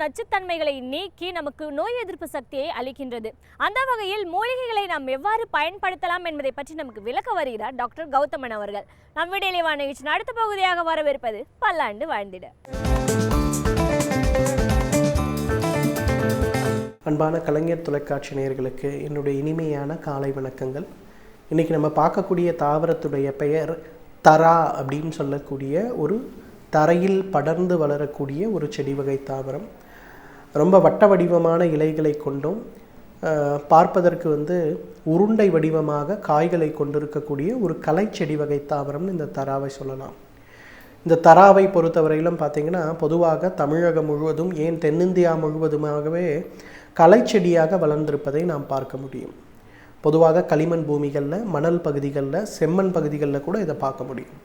நச்சுத்தன்மைகளை நீக்கி நமக்கு நோய் எதிர்ப்பு சக்தியை அளிக்கின்றது. அந்த வகையில் மூலிகைகளை நாம் எவ்வாறு பயன்படுத்தலாம் என்பதை பற்றி நமக்கு விளக்க வருகிறார் டாக்டர் கௌதமன் அவர்கள். நம் விடையிலேவா நிகழ்ச்சியின் அடுத்த பகுதியாக வரவிருப்பது பல்லாண்டு வாழ்ந்திட. அன்பான கலைஞர் தொலைக்காட்சி நேயர்களுக்கு என்னுடைய இனிமையான காலை வணக்கங்கள். இன்றைக்கி நம்ம பார்க்கக்கூடிய தாவரத்துடைய பெயர் தரா அப்படின்னு சொல்லக்கூடிய ஒரு தரையில் படர்ந்து வளரக்கூடிய ஒரு செடி வகை தாவரம். ரொம்ப வட்ட வடிவமான இலைகளை கொண்டும் பார்ப்பதற்கு உருண்டை வடிவமாக காய்களை கொண்டிருக்கக்கூடிய ஒரு கலை செடி வகை தாவரம்னு இந்த தராவை சொல்லலாம். இந்த தராவை பொறுத்தவரையிலும் பார்த்திங்கன்னா பொதுவாக தமிழகம் முழுவதும் ஏன் தென்னிந்தியா முழுவதுமாகவே கலை செடியாக வளர்ந்திருப்பதை நாம் பார்க்க முடியும். பொதுவாக களிமண் பூமிகளில், மணல் பகுதிகளில், செம்மண் பகுதிகளில் கூட இதை பார்க்க முடியும்.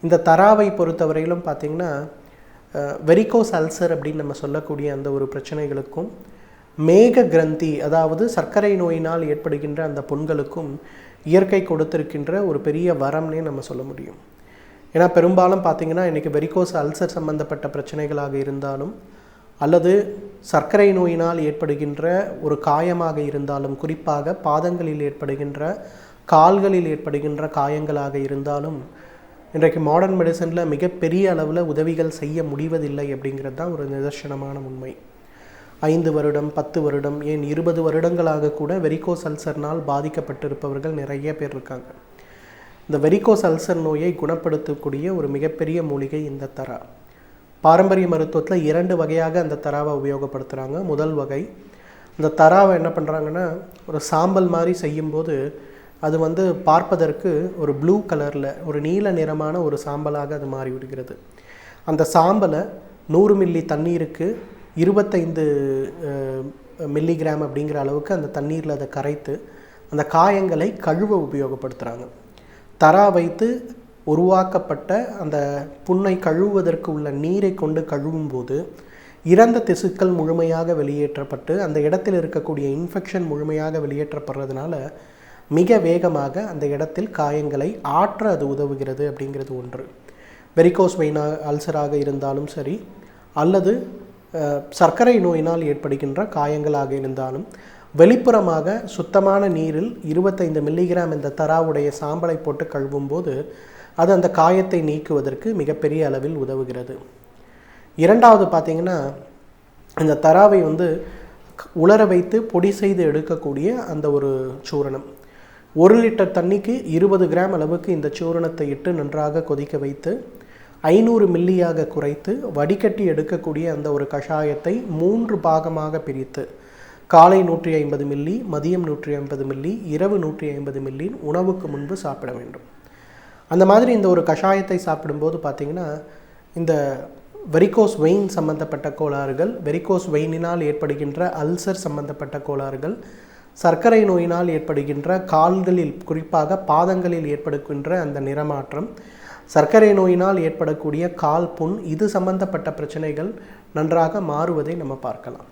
இந்த தராவை பொறுத்தவரையிலும் பார்த்திங்கன்னா வெரிகோஸ் அல்சர் அப்படின்னு நம்ம சொல்லக்கூடிய அந்த ஒரு பிரச்சனைகளுக்கும், மேக கிரந்தி அதாவது சர்க்கரை நோயினால் ஏற்படுகின்ற அந்த புண்களுக்கும் இயற்கை கொடுத்திருக்கின்ற ஒரு பெரிய வரம்னே நம்ம சொல்ல முடியும். ஏன்னா பெரும்பாலும் பார்த்திங்கன்னா இன்றைக்கி வெரிகோஸ் அல்சர் சம்பந்தப்பட்ட பிரச்சனைகளாக இருந்தாலும் அல்லது சர்க்கரை நோயினால் ஏற்படுகின்ற ஒரு காயமாக இருந்தாலும், குறிப்பாக பாதங்களில் ஏற்படுகின்ற, கால்களில் ஏற்படுகின்ற காயங்களாக இருந்தாலும் இன்றைக்கு மாடர்ன் மெடிசனில் மிகப்பெரிய அளவில் உதவிகள் செய்ய முடிவதில்லை அப்படிங்கிறது தான் ஒரு நிதர்சனமான உண்மை. 5 வருடம், 10 வருடம், ஏன் 20 வருடங்களாக கூட வெரிகோஸ் அல்சர்னால் பாதிக்கப்பட்டிருப்பவர்கள் நிறைய பேர் இருக்காங்க. இந்த வெரிகோஸ் அல்சர் நோயை குணப்படுத்தக்கூடிய ஒரு மிகப்பெரிய மூலிகை இந்த தரா. பாரம்பரிய மருத்துவத்தில் 2 வகையாக அந்த தராவை உபயோகப்படுத்துகிறாங்க. முதல் வகை, இந்த தராவை என்ன பண்ணுறாங்கன்னா ஒரு சாம்பல் மாதிரி செய்யும்போது அது பார்ப்பதற்கு ஒரு ப்ளூ கலரில் ஒரு நீல நிறமான ஒரு சாம்பலாக அது மாறிவிடுகிறது. அந்த சாம்பலை 100 மில்லி தண்ணீருக்கு 25 மில்லிகிராம் அப்படிங்கிற அளவுக்கு அந்த தண்ணீரில் அதை கரைத்து அந்த காயங்களை கழுவ உபயோகப்படுத்துகிறாங்க. தரா வைத்து உருவாக்கப்பட்ட அந்த புண்ணை கழுவுவதற்கு உள்ள நீரை கொண்டு கழுவும் போது இறந்த திசுக்கள் முழுமையாக வெளியேற்றப்பட்டு அந்த இடத்தில் இருக்கக்கூடிய இன்ஃபெக்ஷன் முழுமையாக வெளியேற்றப்படுறதுனால மிக வேகமாக அந்த இடத்தில் காயங்களை ஆற்ற அது உதவுகிறது அப்படிங்கிறது ஒன்று. வெரிகோஸ் வெயின் அல்சராக இருந்தாலும் சரி, அல்லது சர்க்கரை நோயினால் ஏற்படுகின்ற காயங்களாக இருந்தாலும் வெளிப்புறமாக சுத்தமான நீரில் 25 மில்லிகிராம் இந்த தராவுடைய சாம்பலை போட்டு கழுவும் போது அது அந்த காயத்தை நீக்குவதற்கு மிகப்பெரிய அளவில் உதவுகிறது. இரண்டாவது பார்த்திங்கன்னா இந்த தராவை உலர வைத்து பொடி செய்து எடுக்கக்கூடிய அந்த ஒரு சூரணம். 1 லிட்டர் தண்ணிக்கு 20 கிராம் அளவுக்கு இந்த சூரணத்தை இட்டு நன்றாக கொதிக்க வைத்து 500 மில்லியாக குறைத்து வடிகட்டி எடுக்கக்கூடிய அந்த ஒரு கஷாயத்தை 3 பாகமாக பிரித்து காலை 150 மில்லி, மதியம் 150 மில்லி, இரவு 150 மில்லி உணவுக்கு முன்பு சாப்பிட வேண்டும். அந்த மாதிரி இந்த ஒரு கஷாயத்தை சாப்பிடும்போது பார்த்திங்கன்னா இந்த வெரிகோஸ் வெயின் சம்பந்தப்பட்ட கோளாறுகள், வெரிகோஸ் வெயினினால் ஏற்படுகின்ற அல்சர் சம்பந்தப்பட்ட கோளாறுகள், சர்க்கரை நோயினால் ஏற்படுகின்ற கால்களில் குறிப்பாக பாதங்களில் ஏற்படுகின்ற அந்த நிறமாற்றம், சர்க்கரை நோயினால் ஏற்படக்கூடிய கால் புண், இது சம்பந்தப்பட்ட பிரச்சனைகள் நன்றாக மாறுவதை நம்ம பார்க்கலாம்.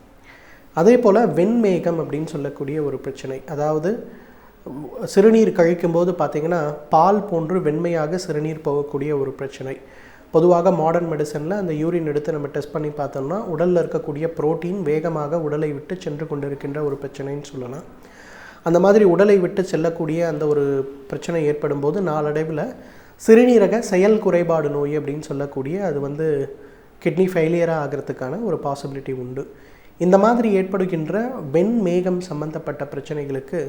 அதே போல் வெண்மேகம் அப்படின்னு சொல்லக்கூடிய ஒரு பிரச்சனை, அதாவது சிறுநீர் கழிக்கும்போது பார்த்திங்கன்னா பால் போன்று வெண்மையாக சிறுநீர் போகக்கூடிய ஒரு பிரச்சனை. பொதுவாக மாடர்ன் மெடிசனில் அந்த யூரின் எடுத்து நம்ம டெஸ்ட் பண்ணி பார்த்தோம்னா உடலில் இருக்கக்கூடிய புரோட்டீன் வேகமாக உடலை விட்டு சென்று கொண்டிருக்கின்ற ஒரு பிரச்சனைன்னு சொல்லலாம். அந்த மாதிரி உடலை விட்டு செல்லக்கூடிய அந்த ஒரு பிரச்சனை ஏற்படும் போது நாளடைவில் சிறுநீரக செயல் குறைபாடு நோய் அப்படின்னு சொல்லக்கூடிய அது கிட்னி ஃபெயிலியராக ஆகிறதுக்கான ஒரு பாசிபிலிட்டி உண்டு. இந்த மாதிரி ஏற்படுகின்ற வெண்மேகம் சம்பந்தப்பட்ட பிரச்சனைகளுக்கு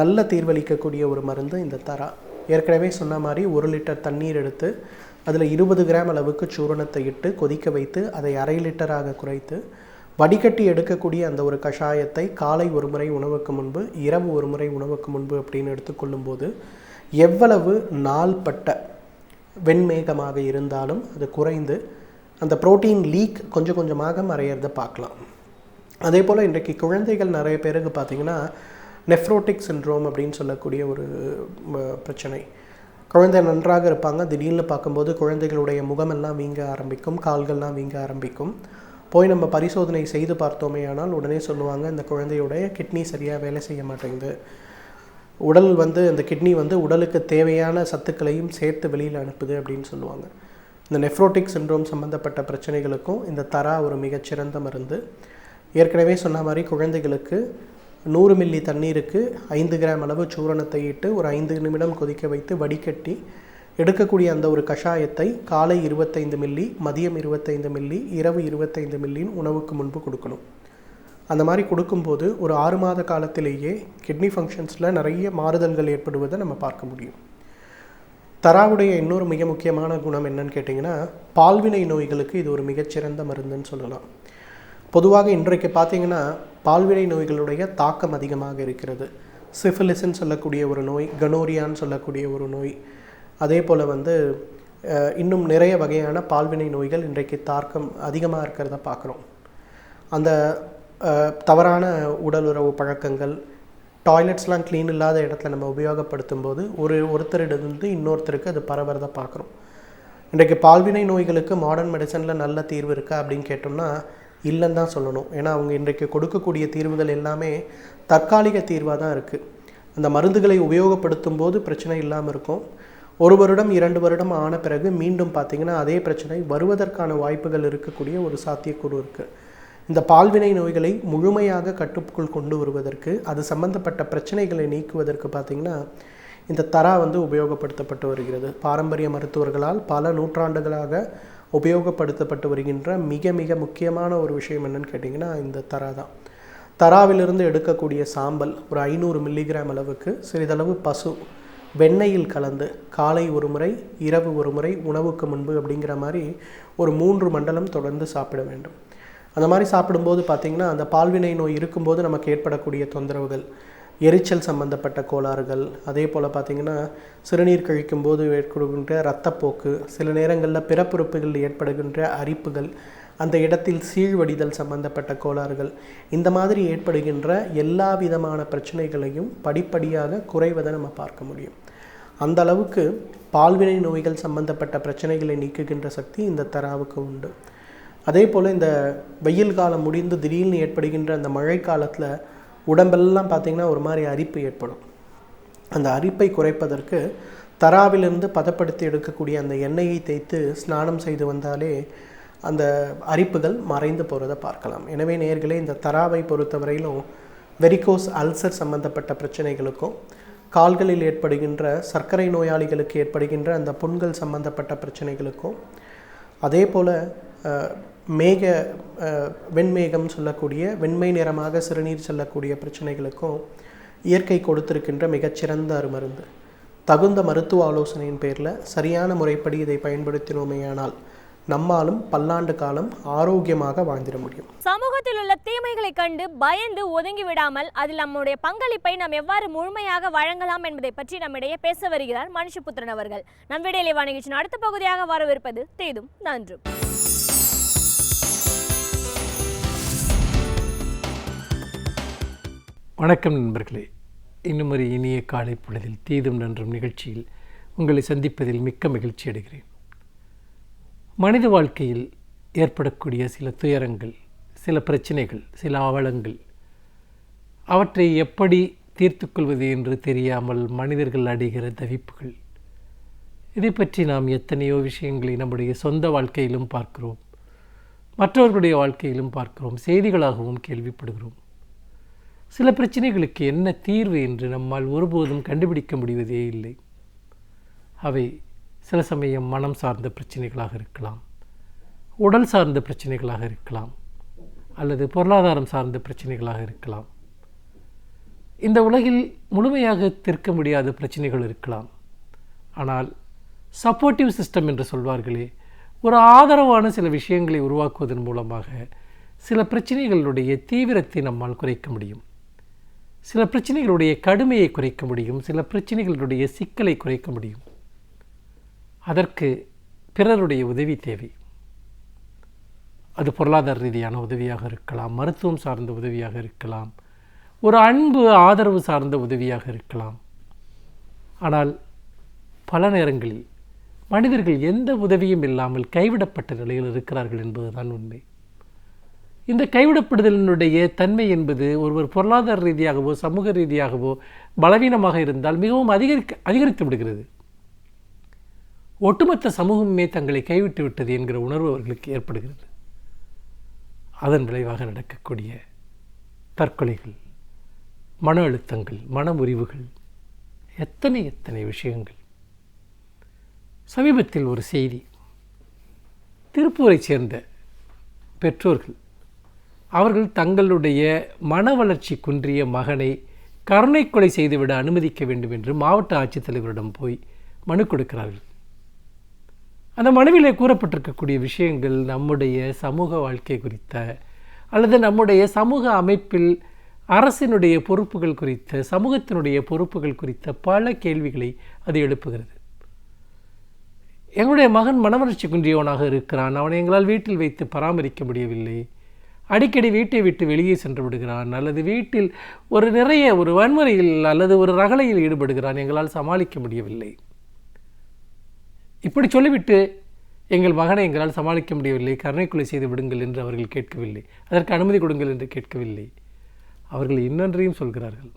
நல்ல தீர்வளிக்கக்கூடிய ஒரு மருந்து இந்த தரா. ஏற்கனவே சொன்ன மாதிரி 1 லிட்டர் தண்ணீர் எடுத்து அதில் 20 கிராம் அளவுக்கு சூரணத்தை இட்டு கொதிக்க வைத்து அதை 1/2 லிட்டராக குறைத்து வடிகட்டி எடுக்கக்கூடிய அந்த ஒரு கஷாயத்தை காலை ஒரு முறை உணவுக்கு முன்பு, இரவு ஒரு முறை உணவுக்கு முன்பு அப்படின்னு எடுத்துக்கொள்ளும் போது எவ்வளவு நாள்பட்ட வெண்மேகமாக இருந்தாலும் அது குறைந்து அந்த புரோட்டீன் லீக் கொஞ்சம் கொஞ்சமாக மறையிறத பார்க்கலாம். அதே போல் இன்றைக்கு குழந்தைகள் நிறைய பேருக்கு பார்த்திங்கன்னா நெஃப்ரோட்டிக் சிண்ட்ரோம் அப்படின்னு சொல்லக்கூடிய ஒரு பிரச்சனை. குழந்தை நன்றாக இருப்பாங்க, திடீர்னு பார்க்கும்போது குழந்தைகளுடைய முகமெல்லாம் வீங்க ஆரம்பிக்கும், கால்கள்லாம் வீங்க ஆரம்பிக்கும். போய் நம்ம பரிசோதனை செய்து பார்த்தோமே ஆனால் உடனே சொல்லுவாங்க இந்த குழந்தையுடைய கிட்னி சரியாக வேலை செய்ய மாட்டேங்குது, உடல் அந்த கிட்னி உடலுக்கு தேவையான சத்துக்களையும் சேர்த்து வெளியில் அனுப்புது அப்படின்னு சொல்லுவாங்க. இந்த நெஃப்ரோட்டிக் சிண்ட்ரோம் சம்மந்தப்பட்ட பிரச்சனைகளுக்கும் இந்த தரா ஒரு மிகச்சிறந்த மருந்து. ஏற்கனவே சொன்ன மாதிரி குழந்தைகளுக்கு 100 மில்லி தண்ணீருக்கு 5 கிராம் அளவு சூரணத்தை இட்டு ஒரு 5 நிமிடம் கொதிக்க வைத்து வடிகட்டி எடுக்கக்கூடிய அந்த ஒரு கஷாயத்தை காலை 25 மில்லி, மதியம் 25 மில்லி, இரவு 25 மில்லின்னு உணவுக்கு முன்பு கொடுக்கணும். அந்த மாதிரி கொடுக்கும்போது ஒரு 6 மாத காலத்திலேயே கிட்னி ஃபங்க்ஷன்ஸில் நிறைய மாறுதல்கள் ஏற்படுவதை நம்ம பார்க்க முடியும். தராவுடைய இன்னொரு மிக முக்கியமான குணம் என்னன்னு கேட்டிங்கன்னா, பால்வினை நோய்களுக்கு இது ஒரு மிகச்சிறந்த மருந்துன்னு சொல்லலாம். பொதுவாக இன்றைக்கு பார்த்திங்கன்னா பால்வினை நோய்களுடைய தாக்கம் அதிகமாக இருக்கிறது. சிஃபிலிஸ்ன்னு சொல்லக்கூடிய ஒரு நோய், கனோரியான்னு சொல்லக்கூடிய ஒரு நோய், அதே போல் இன்னும் நிறைய வகையான பால்வினை நோய்கள் இன்றைக்கு தாக்கம் அதிகமாக இருக்கிறத பார்க்குறோம். அந்த தவறான உடலுறவு பழக்கங்கள், டாய்லெட்ஸ்லாம் க்ளீன் இல்லாத இடத்துல நம்ம உபயோகப்படுத்தும் போது ஒருத்தரிடமிருந்து இன்னொருத்தருக்கு அது பரவுறதை பார்க்குறோம். இன்றைக்கு பால்வினை நோய்களுக்கு மாடர்ன் மெடிசனில் நல்ல தீர்வு இருக்கா அப்படின்னு கேட்டோம்னா இல்லைன்னு தான் சொல்லணும். ஏன்னா அவங்க இன்றைக்கு கொடுக்கக்கூடிய தீர்வுகள் எல்லாமே தற்காலிக தீர்வாக தான் இருக்குது. அந்த மருந்துகளை உபயோகப்படுத்தும் போது பிரச்சனை இல்லாமல் இருக்கும். 1 வருடம் 2 வருடம் ஆன பிறகு மீண்டும் பார்த்திங்கன்னா அதே பிரச்சனை வருவதற்கான வாய்ப்புகள் இருக்கக்கூடிய ஒரு சாத்தியக்கூறு இருக்குது. இந்த பால்வினை நோய்களை முழுமையாக கட்டுக்குள் கொண்டு வருவதற்கு, அது சம்பந்தப்பட்ட பிரச்சனைகளை நீக்குவதற்கு பார்த்திங்கன்னா இந்த தரா உபயோகப்படுத்தப்பட்டு வருகிறது. பாரம்பரிய மருத்துவர்களால் பல நூற்றாண்டுகளாக உபயோகப்படுத்தப்பட்டு வருகின்ற மிக மிக முக்கியமான ஒரு விஷயம் என்னன்னு கேட்டிங்கன்னா இந்த தரா தான். தராவிலிருந்து எடுக்கக்கூடிய சாம்பல் ஒரு 500 மில்லிகிராம் அளவுக்கு சிறிதளவு பசு வெண்ணெயில் கலந்து காலை ஒரு முறை, இரவு ஒரு முறை, உணவுக்கு முன்பு அப்படிங்கிற மாதிரி ஒரு 3 மண்டலம் தொடர்ந்து சாப்பிட வேண்டும். அந்த மாதிரி சாப்பிடும்போது பார்த்திங்கன்னா அந்த பால்வினை நோய் இருக்கும்போது நமக்கு ஏற்படக்கூடிய தொந்தரவுகள், எரிச்சல் சம்பந்தப்பட்ட கோளாறுகள், அதே போல் பார்த்திங்கன்னா சிறுநீர் கழிக்கும்போது ஏற்படுகின்ற இரத்தப்போக்கு, சில நேரங்களில் பிறப்புறுப்புகளில் ஏற்படுகின்ற அரிப்புகள், அந்த இடத்தில் சீழ்வடிதல் சம்பந்தப்பட்ட கோளாறுகள், இந்த மாதிரி ஏற்படுகின்ற எல்லா விதமான பிரச்சனைகளையும் படிப்படியாக குறைவதை நம்ம பார்க்க முடியும். அந்த அளவுக்கு பால்வினை நோய்கள் சம்பந்தப்பட்ட பிரச்சனைகளை நீக்குகின்ற சக்தி இந்த தராவுக்கு உண்டு. அதே போல் இந்த வெயில் காலம் முடிந்து திடீர்னு ஏற்படுகின்ற அந்த மழை காலத்தில் உடம்பெல்லாம் பார்த்திங்கன்னா ஒரு மாதிரி அரிப்பு ஏற்படும். அந்த அரிப்பை குறைப்பதற்கு தராவிலிருந்து பதப்படுத்தி எடுக்கக்கூடிய அந்த எண்ணெயை தேய்த்து ஸ்நானம் செய்து வந்தாலே அந்த அரிப்புகள் மறைந்து போகிறத பார்க்கலாம். எனவே நேயர்களே, இந்த தராவை பொறுத்தவரையிலும் வெரிகோஸ் அல்சர் சம்பந்தப்பட்ட பிரச்சனைகளுக்கும், கால்களில் ஏற்படுகின்ற சர்க்கரை நோயாளிகளுக்கு ஏற்படுகின்ற அந்த புண்கள் சம்பந்தப்பட்ட பிரச்சனைகளுக்கும், அதே போல் வெண்மேகம் சொல்லக்கூடிய வெண்மை நிறமாக சிறுநீர் செல்லக்கூடிய பிரச்சனைகளுக்கும் இயற்கை கொடுத்திருக்கின்ற மிகச்சிறந்த அருமருந்து. தகுந்த மருத்துவ ஆலோசனையின் பேரில் சரியான முறைப்படி இதை பயன்படுத்தினோமேயானால் நம்மாலும் பல்லாண்டு காலம் ஆரோக்கியமாக வாழ்ந்திட முடியும். சமூகத்தில் உள்ள தீமைகளை கண்டு பயந்து ஒதுங்கி விடாமல் அதில் நம்முடைய பங்களிப்பை நாம் எவ்வாறு முழுமையாக வழங்கலாம் என்பதை பற்றி நம்மிடையே பேச வருகிறார் மனுஷபுத்திரன் அவர்கள். நம் விடையிலே நிகழ்ச்சியின் அடுத்த பகுதியாக வரவிருப்பது தீதும் நன்றும். வணக்கம் நண்பர்களே, இன்னும் ஒரு இனிய காலை பொழுதில் தீதும் நன்றும் நிகழ்ச்சியில் உங்களை சந்திப்பதில் மிக்க மகிழ்ச்சி அடைகிறேன். மனித வாழ்க்கையில் ஏற்படக்கூடிய சில துயரங்கள், சில பிரச்சனைகள், சில அவலங்கள், அவற்றை எப்படி தீர்த்து கொள்வது என்று தெரியாமல் மனிதர்கள் அடைகிற தவிப்புகள், இதை பற்றி நாம் எத்தனையோ விஷயங்களை நம்முடைய சொந்த வாழ்க்கையிலும் பார்க்கிறோம், மற்றவர்களுடைய வாழ்க்கையிலும் பார்க்கிறோம், செய்திகளாகவும் கேள்விப்படுகிறோம். சில பிரச்சனைகளுக்கு என்ன தீர்வு என்று நம்மால் ஒருபோதும் கண்டுபிடிக்க முடிவதே இல்லை. அவை சில சமயம் மனம் சார்ந்த பிரச்சனைகளாக இருக்கலாம், உடல் சார்ந்த பிரச்சனைகளாக இருக்கலாம், அல்லது பொருளாதாரம் சார்ந்த பிரச்சனைகளாக இருக்கலாம். இந்த உலகில் முழுமையாக தீர்க்க முடியாத பிரச்சனைகள் இருக்கலாம். ஆனால் சப்போர்ட்டிவ் சிஸ்டம் என்று சொல்வார்களே, ஒரு ஆதரவான சில விஷயங்களை உருவாக்குவதன் மூலமாக சில பிரச்சனைகளுடைய தீவிரத்தை நம்மால் குறைக்க முடியும், சில பிரச்சனைகளுடைய கடுமையை குறைக்க முடியும், சில பிரச்சனைகளுடைய சிக்கலை குறைக்க முடியும். அதற்கு பிறருடைய உதவி தேவை. அது பொருளாதார ரீதியான உதவியாக இருக்கலாம், மருத்துவம் சார்ந்த உதவியாக இருக்கலாம், ஒரு அன்பு ஆதரவு சார்ந்த உதவியாக இருக்கலாம். ஆனால் பல நேரங்களில் மனிதர்கள் எந்த உதவியும் இல்லாமல் கைவிடப்பட்ட நிலையில் இருக்கிறார்கள் என்பதுதான் உண்மை. இந்த கைவிடப்படுதலினுடைய தன்மை என்பது ஒருவர் பொருளாதார ரீதியாகவோ சமூக ரீதியாகவோ பலவீனமாக இருந்தால் மிகவும் அதிகரித்து விடுகிறது. ஒட்டுமொத்த சமூகமே தங்களை கைவிட்டு விட்டது என்கிற உணர்வு அவர்களுக்கு ஏற்படுகிறது. அதன் விளைவாக நடக்கக்கூடிய தற்கொலைகள், மன அழுத்தங்கள், மன முறிவுகள், எத்தனை எத்தனை விஷயங்கள். சமீபத்தில் ஒரு செய்தி, திருப்பூரைச் சேர்ந்த பெற்றோர்கள் அவர்கள் தங்களுடைய மன வளர்ச்சி குன்றிய மகனை கருணை கொலை செய்துவிட அனுமதிக்க வேண்டும் என்று மாவட்ட ஆட்சித்தலைவரிடம் போய் மனு கொடுக்கிறார்கள். அந்த மனுவிலே கூறப்பட்டிருக்கக்கூடிய விஷயங்கள் நம்முடைய சமூக வாழ்க்கை குறித்த அல்லது நம்முடைய சமூக அமைப்பில் அரசினுடைய பொறுப்புகள் குறித்த, சமூகத்தினுடைய பொறுப்புகள் குறித்த பல கேள்விகளை அது எழுப்புகிறது. எங்களுடைய மகன் மனவளர்ச்சி குன்றியவனாக இருக்கிறான், அவனை எங்களால் வீட்டில் வைத்து பராமரிக்க முடியவில்லை, அடிக்கடி வீட்டை விட்டு வெளியே சென்று விடுகிறான், அல்லது வீட்டில் ஒரு வன்முறையில் அல்லது ஒரு ரகளையில் ஈடுபடுகிறான், எங்களால் சமாளிக்க முடியவில்லை. இப்படி சொல்லிவிட்டு எங்கள் மகனை எங்களால் சமாளிக்க முடியவில்லை, கருணை கொலை செய்து விடுங்கள் என்று அவர்கள் கேட்கவில்லை, அதற்கு அனுமதி கொடுங்கள் என்று கேட்கவில்லை. அவர்கள் இன்னொன்றையும் சொல்கிறார்கள்.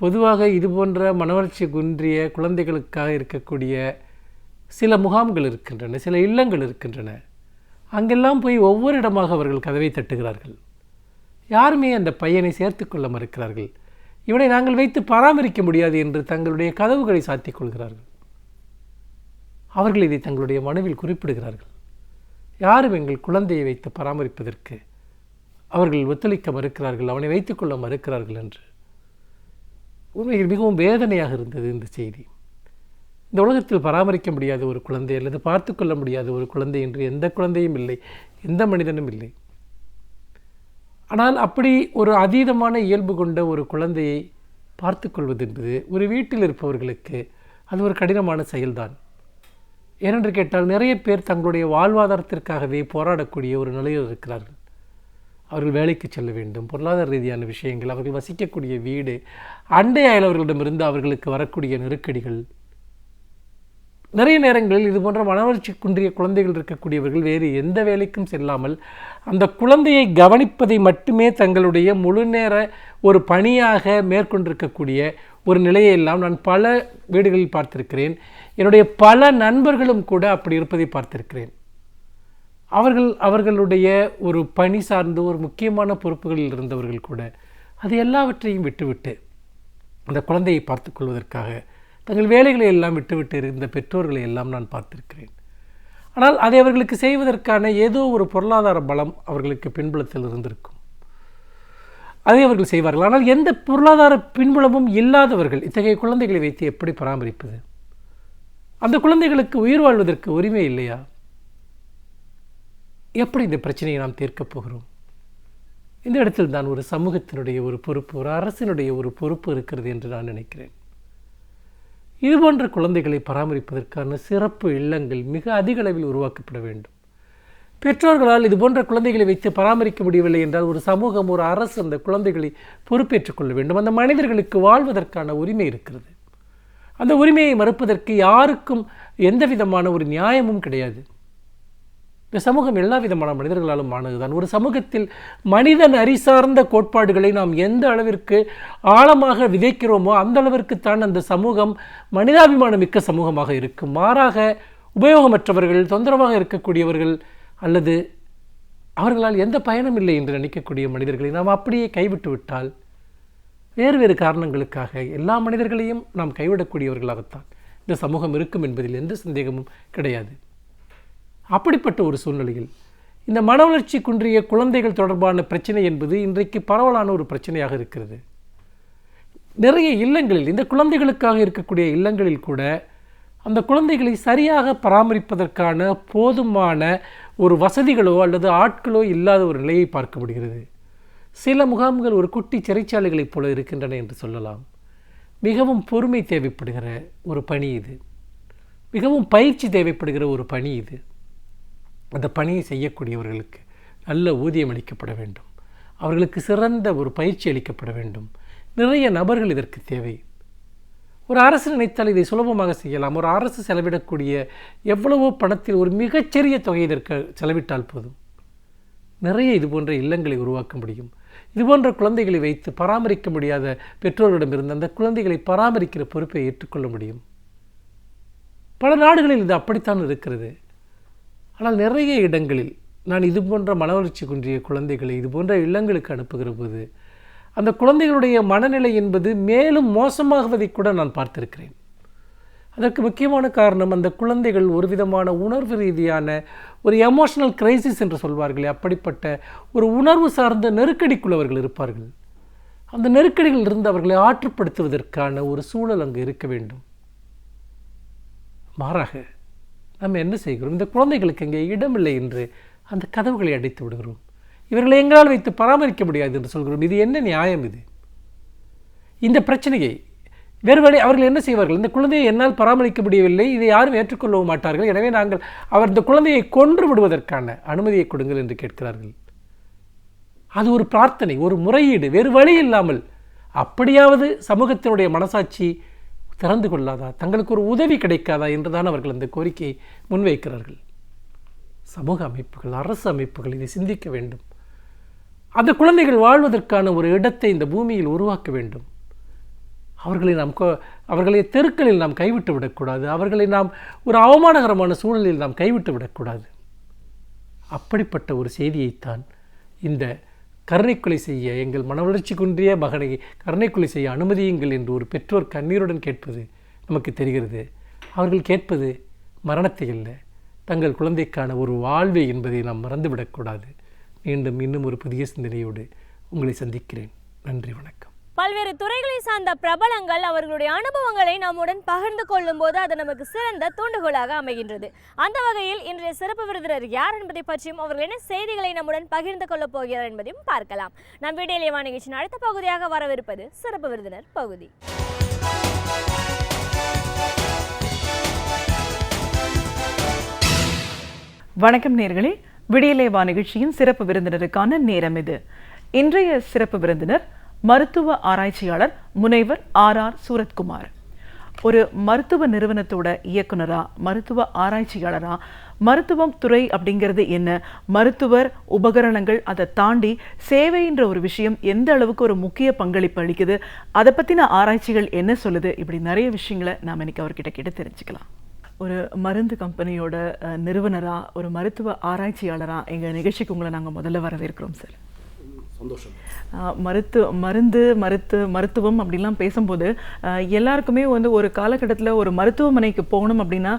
பொதுவாக இதுபோன்ற மனவளர்ச்சி குன்றிய குழந்தைகளுக்காக இருக்கக்கூடிய சில முகாம்கள் இருக்கின்றன, சில இல்லங்கள் இருக்கின்றன. அங்கெல்லாம் போய் ஒவ்வொரு இடமாக அவர்கள் கதவை தட்டுகிறார்கள். யாருமே அந்த பையனை சேர்த்து கொள்ள மறுக்கிறார்கள். இவனை நாங்கள் வைத்து பராமரிக்க முடியாது என்று தங்களுடைய கதவுகளை சாத்திக் கொள்கிறார்கள். அவர்கள் இதை தங்களுடைய மனுவில் குறிப்பிடுகிறார்கள். யாரும் எங்கள் குழந்தையை வைத்து பராமரிப்பதற்கு அவர்கள் ஒத்துழைக்க மறுக்கிறார்கள், அவனை வைத்துக்கொள்ள மறுக்கிறார்கள் என்று. உண்மையில் மிகவும் வேதனையாக இருந்தது இந்த செய்தி. இந்த உலகத்தில் பராமரிக்க முடியாத ஒரு குழந்தை அல்லது பார்த்து கொள்ள முடியாத ஒரு குழந்தை என்று எந்த குழந்தையும் இல்லை, எந்த மனிதனும் இல்லை. ஆனால் அப்படி ஒரு அதீதமான இயல்பு கொண்ட ஒரு குழந்தையை பார்த்து கொள்வது என்பது ஒரு வீட்டில் இருப்பவர்களுக்கு அது ஒரு கடினமான செயல்தான். ஏனென்று கேட்டால் நிறைய பேர் தங்களுடைய வாழ்வாதாரத்திற்காகவே போராடக்கூடிய ஒரு நிலையில் இருக்கிறார்கள். அவர்கள் வேலைக்கு செல்ல வேண்டும், பொருளாதார ரீதியான விஷயங்கள், அவர்கள் வசிக்கக்கூடிய வீடு, அண்டை அயலவர்களிடமிருந்து அவர்களுக்கு வரக்கூடிய நெருக்கடிகள். நிறைய நேரங்களில் இது போன்ற மனவளர்ச்சி குன்றிய குழந்தைகள் இருக்கக்கூடியவர்கள் வேறு எந்த வேலைக்கும் செல்லாமல் அந்த குழந்தையை கவனிப்பதை மட்டுமே தங்களுடைய முழு நேர ஒரு பணியாக மேற்கொண்டிருக்கக்கூடிய ஒரு நிலையெல்லாம் நான் பல வீடுகளில் பார்த்திருக்கிறேன். என்னுடைய பல நண்பர்களும் கூட அப்படி இருப்பதை பார்த்திருக்கிறேன். அவர்களுடைய ஒரு பணி சார்ந்து ஒரு முக்கியமான பொறுப்புகளில் இருந்தவர்கள் கூட அது எல்லாவற்றையும் விட்டுவிட்டு அந்த குழந்தையை பார்த்து கொள்வதற்காக தங்கள் வேலைகளை எல்லாம் விட்டுவிட்டு இருந்த பெற்றோர்களை எல்லாம் நான் பார்த்திருக்கிறேன். ஆனால் அதை அவர்களுக்கு செய்வதற்கான ஏதோ ஒரு பொருளாதார பலம் அவர்களுக்கு பின்புலத்தில் இருந்திருக்கும், அதை அவர்கள் செய்வார்கள். ஆனால் எந்த பொருளாதார பின்புலமும் இல்லாதவர்கள் இத்தகைய குழந்தைகளை வைத்து எப்படி பராமரிப்பது? அந்த குழந்தைகளுக்கு உயிர் வாழ்வதற்கு உரிமை இல்லையா? எப்படி இந்த பிரச்சனையை நாம் தீர்க்கப் போகிறோம்? இந்த இடத்தில் தான் ஒரு சமூகத்தினுடைய ஒரு பொறுப்பு, ஒரு அரசினுடைய ஒரு பொறுப்பு இருக்கிறது என்று நான் நினைக்கிறேன். இதுபோன்ற குழந்தைகளை பராமரிப்பதற்கான சிறப்பு இல்லங்கள் மிக அதிக அளவில் உருவாக்கப்பட வேண்டும். பெற்றோர்களால் இதுபோன்ற குழந்தைகளை வைத்து பராமரிக்க முடியவில்லை என்றால் ஒரு சமூகம், ஒரு அரசு அந்த குழந்தைகளை பொறுப்பேற்றுக் கொள்ள வேண்டும். அந்த மனிதர்களுக்கு வாழ்வதற்கான உரிமை இருக்கிறது. அந்த உரிமையை மறுப்பதற்கு யாருக்கும் எந்த விதமான ஒரு நியாயமும் கிடையாது. இந்த சமூகம் எல்லா விதமான மனிதர்களாலும் ஆனதுதான். ஒரு சமூகத்தில் மனிதன் அறிசார்ந்த கோட்பாடுகளை நாம் எந்த அளவிற்கு ஆழமாக விதைக்கிறோமோ அந்த அளவிற்குத்தான் அந்த சமூகம் மனிதாபிமானம் மிக்க சமூகமாக இருக்கும். மாறாக உபயோகமற்றவர்கள், தொந்தரவாக இருக்கக்கூடியவர்கள் அல்லது அவர்களால் எந்த பயனும் இல்லை என்று நினைக்கக்கூடிய மனிதர்களை நாம் அப்படியே கைவிட்டு விட்டால் வேறு வேறு காரணங்களுக்காக எல்லா மனிதர்களையும் நாம் கைவிடக்கூடியவர்களாகத்தான் இந்த சமூகம் இருக்கும் என்பதில் எந்த சந்தேகமும் கிடையாது. அப்படிப்பட்ட ஒரு சூழ்நிலையில் இந்த மன வளர்ச்சி குன்றிய குழந்தைகள் தொடர்பான பிரச்சனை என்பது இன்றைக்கு பரவலான ஒரு பிரச்சனையாக இருக்கிறது. நிறைய இல்லங்களில், இந்த குழந்தைகளுக்காக இருக்கக்கூடிய இல்லங்களில் கூட அந்த குழந்தைகளை சரியாக பராமரிப்பதற்கான போதுமான ஒரு வசதிகளோ அல்லது ஆட்களோ இல்லாத ஒரு நிலையை பார்க்க முடிகிறது. சில முகாம்கள் ஒரு குட்டி சிறைச்சாலைகளைப் போல இருக்கின்றன என்று சொல்லலாம். மிகவும் பொறுமை தேவைப்படுகிற ஒரு பணி இது, மிகவும் பயிற்சி தேவைப்படுகிற ஒரு பணி இது. அந்த பணியை செய்யக்கூடியவர்களுக்கு நல்ல ஊதியம் அளிக்கப்பட வேண்டும், அவர்களுக்கு சிறந்த ஒரு பயிற்சி அளிக்கப்பட வேண்டும். நிறைய நபர்கள் இதற்கு தேவை. ஒரு அரசு நினைத்தால் இதை சுலபமாக செய்யலாம். ஒரு அரசு செலவிடக்கூடிய எவ்வளவோ பணத்தில் ஒரு மிகச்சிறிய தொகை இதற்கு செலவிட்டால் போதும். நிறைய இதுபோன்ற இல்லங்களை உருவாக்க முடியும். இதுபோன்ற குழந்தைகளை வைத்து பராமரிக்க முடியாத பெற்றோர்களிடமிருந்து அந்த குழந்தைகளை பராமரிக்கிற பொறுப்பை ஏற்றுக்கொள்ள முடியும். பல நாடுகளில் இது அப்படித்தான் இருக்கிறது. ஆனால் நிறைய இடங்களில் நான் இது போன்ற மனவளர்ச்சி குன்றிய குழந்தைகளை இது போன்ற இல்லங்களுக்கு அனுப்புகிற போது அந்த குழந்தைகளுடைய மனநிலை என்பது மேலும் மோசமாகுவதை கூட நான் பார்த்திருக்கிறேன். அதற்கு முக்கியமான காரணம், அந்த குழந்தைகள் ஒரு விதமான உணர்வு ரீதியான ஒரு எமோஷனல் கிரைசிஸ் என்று சொல்வார்களே, அப்படிப்பட்ட ஒரு உணர்வு சார்ந்த நெருக்கடிக்குள்ளவர்கள் இருப்பார்கள். அந்த நெருக்கடிகளில் இருந்து அவர்களை ஆற்றுப்படுத்துவதற்கான ஒரு சூழல் அங்கு இருக்க வேண்டும். மாறாக நம்ம என்ன செய்கிறோம், இந்த குழந்தைகளுக்கு அங்கே இடமில்லை என்று அந்த கதவுகளை அடைத்து விடுகிறோம். இவர்களை எங்களால் வைத்து பராமரிக்க முடியாது என்று சொல்கிறோம். இது என்ன நியாயம்? இது இந்த பிரச்சனையை வேறு வழி அவர்கள் என்ன செய்வார்கள்? இந்த குழந்தையை என்னால் பராமரிக்க முடியவில்லை, இதை யாரும் ஏற்றுக்கொள்ளவும் மாட்டார்கள், எனவே நாங்கள் இந்த குழந்தையை கொன்று விடுவதற்கான அனுமதியை கொடுங்கள் என்று கேட்கிறார்கள். அது ஒரு பிரார்த்தனை, ஒரு முறையீடு, வேறு வழி இல்லாமல். அப்படியாவது சமூகத்தினுடைய மனசாட்சி திறந்து கொள்ளாதா, தங்களுக்கு ஒரு உதவி கிடைக்காதா என்றுதான் அவர்கள் அந்த கோரிக்கையை முன்வைக்கிறார்கள். சமூக அமைப்புகள், அரசு அமைப்புகள் இதை சிந்திக்க வேண்டும். அந்த குழந்தைகள் வாழ்வதற்கான ஒரு இடத்தை இந்த பூமியில் உருவாக்க வேண்டும். அவர்களை தெருக்களில் நாம் கைவிட்டு விடக்கூடாது. அவர்களை நாம் ஒரு அவமானகரமான சூழலில் நாம் கைவிட்டு விடக்கூடாது. அப்படிப்பட்ட ஒரு செய்தியைத்தான் இந்த கருணைக்கொலை செய்ய, எங்கள் மனவளர்ச்சி குன்றிய மகனை கருணைக்கொலை செய்ய அனுமதியுங்கள் என்று ஒரு பெற்றோர் கண்ணீருடன் கேட்பது நமக்கு தெரிகிறது. அவர்கள் கேட்பது மரணத்தை அல்ல, தங்கள் குழந்தைக்கான ஒரு வாழ்வை என்பதை நாம் மறந்துவிடக்கூடாது. மீண்டும் இன்னும் ஒரு புதிய சிந்தனையோடு உங்களை சந்திக்கிறேன். நன்றி, வணக்கம். பல்வேறு துறைகளை சார்ந்த பிரபலங்கள் அவர்களுடைய அனுபவங்களை நம்முடன் பகிர்ந்து கொள்ளும் போது அது நமக்கு சிறந்த தூண்டுகோலாக அமைகின்றது. அந்த வகையில் இன்றைய சிறப்பு விருந்தினர் யார் என்பதை பற்றியும் அவர்கள் என்ன செய்திகளை நம்முடன் பகிர்ந்து கொள்ளப் போகிறார் என்பதையும் பார்க்கலாம். நம் வீடியோ நிகழ்ச்சியின் அடுத்த பகுதியாக வரவிருப்பது சிறப்பு விருந்தினர் பகுதி. வணக்கம் நேயர்களே, விடியலேவா நிகழ்ச்சியின் சிறப்பு விருந்தினருக்கான நேரம் இது. இன்றைய சிறப்பு விருந்தினர் மருத்துவ ஆராய்ச்சியாளர் முனைவர் RR சூரத்குமார். ஒரு மருத்துவ நிறுவனத்தோட இயக்குனரா, மருத்துவ ஆராய்ச்சியாளரா, மருத்துவம் துறை அப்படிங்கிறது என்ன, மருத்துவர் உபகரணங்கள், அதை தாண்டி சேவைன்ற ஒரு விஷயம் எந்த அளவுக்கு ஒரு முக்கிய பங்களிப்பு அளிக்குது, அதை பற்றின ஆராய்ச்சிகள் என்ன சொல்லுது, இப்படி நிறைய விஷயங்களை நாம் இன்னைக்கு அவர்கிட்ட கேட்டு தெரிஞ்சுக்கலாம். ஒரு மருந்து கம்பெனியோட நிறுவனரா, ஒரு மருத்துவ ஆராய்ச்சியாளரா எங்கள் நிகழ்ச்சிக்கு உங்களை நாங்கள் முதல்ல வரவேற்கிறோம் சார். சந்தோஷம். மருத்துவம் அப்படிலாம் பேசும்போது எல்லாருக்குமே வந்து ஒரு காலகட்டத்தில் ஒரு மருத்துவமனைக்கு போகணும் அப்படின்னா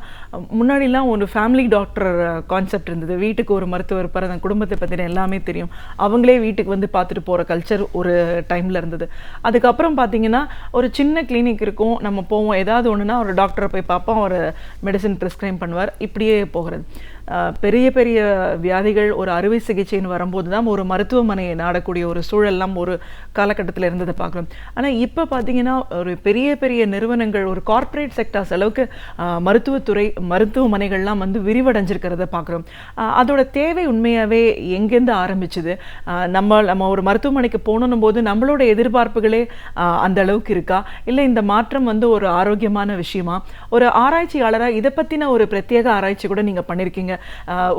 முன்னாடிலாம் ஒரு ஃபேமிலி டாக்டர் கான்செப்ட் இருந்தது. வீட்டுக்கு ஒரு மருத்துவர் இருப்பார், அந்த குடும்பத்தை பற்றின எல்லாமே தெரியும், அவங்களே வீட்டுக்கு வந்து பார்த்துட்டு போகிற கல்ச்சர் ஒரு டைமில் இருந்தது. அதுக்கப்புறம் பார்த்தீங்கன்னா ஒரு சின்ன கிளினிக் இருக்கும், நம்ம போவோம், ஏதாவது ஒன்றுனா ஒரு டாக்டரை போய் பார்ப்போம், ஒரு மெடிசன் ப்ரிஸ்கிரைப் பண்ணுவார், இப்படியே போகிறது. பெரிய பெரிய வியாதிகள், ஒரு அறுவை சிகிச்சைன்னு வரும்போது தான் ஒரு மருத்துவமனையை நாடக்கூடிய ஒரு சூழல்லாம் ஒரு காலகட்டத்தில் இருந்ததை பார்க்குறோம். ஆனால் இப்போ பார்த்தீங்கன்னா ஒரு பெரிய பெரிய நிறுவனங்கள், ஒரு கார்ப்பரேட் செக்டார்ஸ் அளவுக்கு மருத்துவத்துறை, மருத்துவமனைகள்லாம் வந்து விரிவடைஞ்சிருக்கிறத பார்க்குறோம். அதோட தேவை உண்மையாகவே எங்கேருந்து ஆரம்பிச்சுது? நம்ம ஒரு மருத்துவமனைக்கு போகணும் போது நம்மளோட எதிர்பார்ப்புகளே அந்த அளவுக்கு இருக்கா, இல்லை இந்த மாற்றம் வந்து ஒரு ஆரோக்கியமான விஷயமா? ஒரு ஆராய்ச்சியாளராக இதை பற்றின ஒரு பிரத்யேக ஆராய்ச்சி கூட நீங்கள் பண்ணியிருக்கீங்க.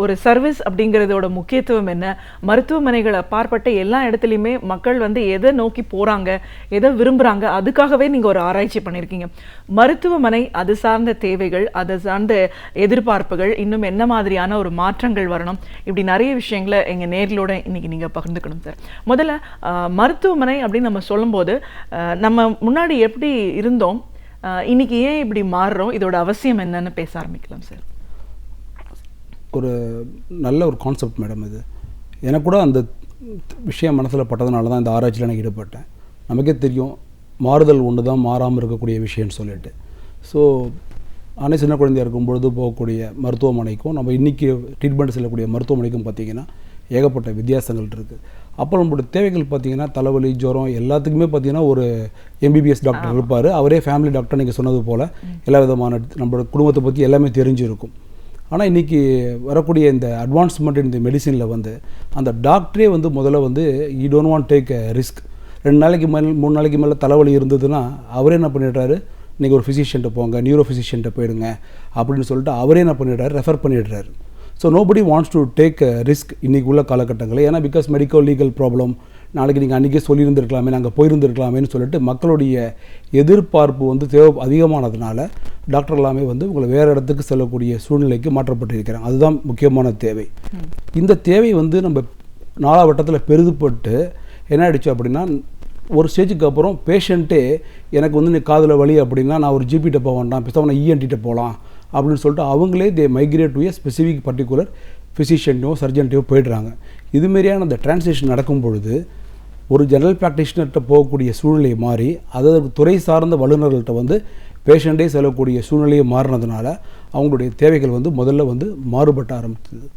ஒரு சர்வீஸ் அப்படிங்கிறதோட முக்கியத்துவம் என்ன, மருத்துவமனைகளை அப்பாற்பட்ட எல்லா இடத்துலையுமே மக்கள் வந்து எதை நோக்கி போகிறாங்க, எதை விரும்புகிறாங்க, அதுக்காகவே நீங்கள் ஒரு ஆராய்ச்சி பண்ணியிருக்கீங்க. மருத்துவமனை, அது சார்ந்த தேவைகள், அதை சார்ந்த எதிர்பார்ப்புகள், இன்னும் என்ன மாதிரியான ஒரு மாற்றங்கள் வரணும், இப்படி நிறைய விஷயங்களை எங்கள் நேர்களோட இன்னைக்கு நீங்கள் பகிர்ந்துக்கணும் சார். முதல்ல மருத்துவமனை அப்படின்னு நம்ம சொல்லும்போது நம்ம முன்னாடி எப்படி இருந்தோம், இன்னைக்கு ஏன் இப்படி மாறுறோம், இதோட அவசியம் என்னன்னு பேச ஆரம்பிக்கலாம் சார். ஒரு நல்ல ஒரு கான்செப்ட் மேடம் இது. எனக்கு கூட அந்த விஷயம் மனசில் பட்டதுனால தான் இந்த ஆராய்ச்சியில் நான் ஈடுபட்டேன். நமக்கே தெரியும், மாறுதல் ஒன்று தான் மாறாமல் இருக்கக்கூடிய விஷயம்னு சொல்லிட்டு. ஸோ நானே சின்ன குழந்தையாக இருக்கும்பொழுது போகக்கூடிய மருத்துவமனைக்கும் நம்ம இன்றைக்கி ட்ரீட்மெண்ட் செல்லக்கூடிய மருத்துவமனைக்கும் பார்த்திங்கன்னா ஏகப்பட்ட வித்தியாசங்கள் இருக்குது. அப்புறம் நம்மளுடைய தேவைகள் பார்த்திங்கன்னா தலைவலி, ஜுரம் எல்லாத்துக்குமே பார்த்திங்கன்னா ஒரு MBBS டாக்டர் இருப்பார். அவரே ஃபேமிலி டாக்டர் நீங்கள் சொன்னது போல் எல்லா விதமான நம்மளோட குடும்பத்தை பற்றி எல்லாமே தெரிஞ்சிருக்கும். ஆனால் இன்றைக்கி வரக்கூடிய இந்த அட்வான்ஸ்மெண்ட் இந்த மெடிசனில் வந்து அந்த டாக்டரே வந்து முதல்ல வந்து you don't want take risk. 2 நாளைக்கு மேலே 3 நாளைக்கு மேலே தலைவலி இருந்ததுன்னா அவரே என்ன பண்ணிடுறாரு, நீங்கள் ஒரு ஃபிசிஷியன்ட்ட போங்க, நியூரோ ஃபிசிஷியன்ட்ட போயிடுங்க அப்படின்னு சொல்லிட்டு அவரே என்ன பண்ணிடுறாரு, ரெஃபர் பண்ணிடுறாரு. So nobody wants to take risk இன்றைக்கி உள்ள காலகட்டங்களில். ஏன்னா பிகாஸ் மெடிக்கல் லீகல் ப்ராப்ளம், நாளைக்கு நீங்கள் அன்றைக்கே சொல்லியிருந்திருக்கலாமே, நாங்கள் போயிருந்திருக்கலாமேன்னு சொல்லிட்டு மக்களுடைய எதிர்பார்ப்பு வந்து அதிகமானதுனால டாக்டர் எல்லாமே வந்து உங்களை வேறு இடத்துக்கு செல்லக்கூடிய சூழ்நிலைக்கு மாற்றப்பட்டிருக்கிறாங்க. அதுதான் முக்கியமான தேவை. இந்த தேவை வந்து நம்ம 4ஆம் வட்டத்தில் பெரிதுபட்டு என்ன ஆயிடுச்சு அப்படின்னா, ஒரு ஸ்டேஜுக்கு அப்புறம் பேஷண்ட்டே எனக்கு வந்து நீ காதில் வலி அப்படின்னா நான் ஒரு ஜிபிட்ட போக வேண்டாம், பேசாமல் நான் இஎன்டிட்ட போகலாம் அப்படின்னு சொல்லிட்டு அவங்களே they migrate to a specific particular ஃபிசிஷியன்ட்டையோ சர்ஜன்ட்டையோ போய்ட்றாங்க. இதுமாரியான அந்த டிரான்ஸ்லேஷன் நடக்கும் பொழுது ஒரு ஜெனரல் ப்ராக்டிஷனர்கிட்ட போகக்கூடிய சூழ்நிலை மாறி அதற்கு துறை சார்ந்த வல்லுநர்கள்ட்ட வந்து பேஷண்ட்டே செல்லக்கூடிய சூழ்நிலையை மாறினதுனால அவங்களுடைய தேவைகள் வந்து முதல்ல வந்து மாறுபட்ட ஆரம்பித்தது.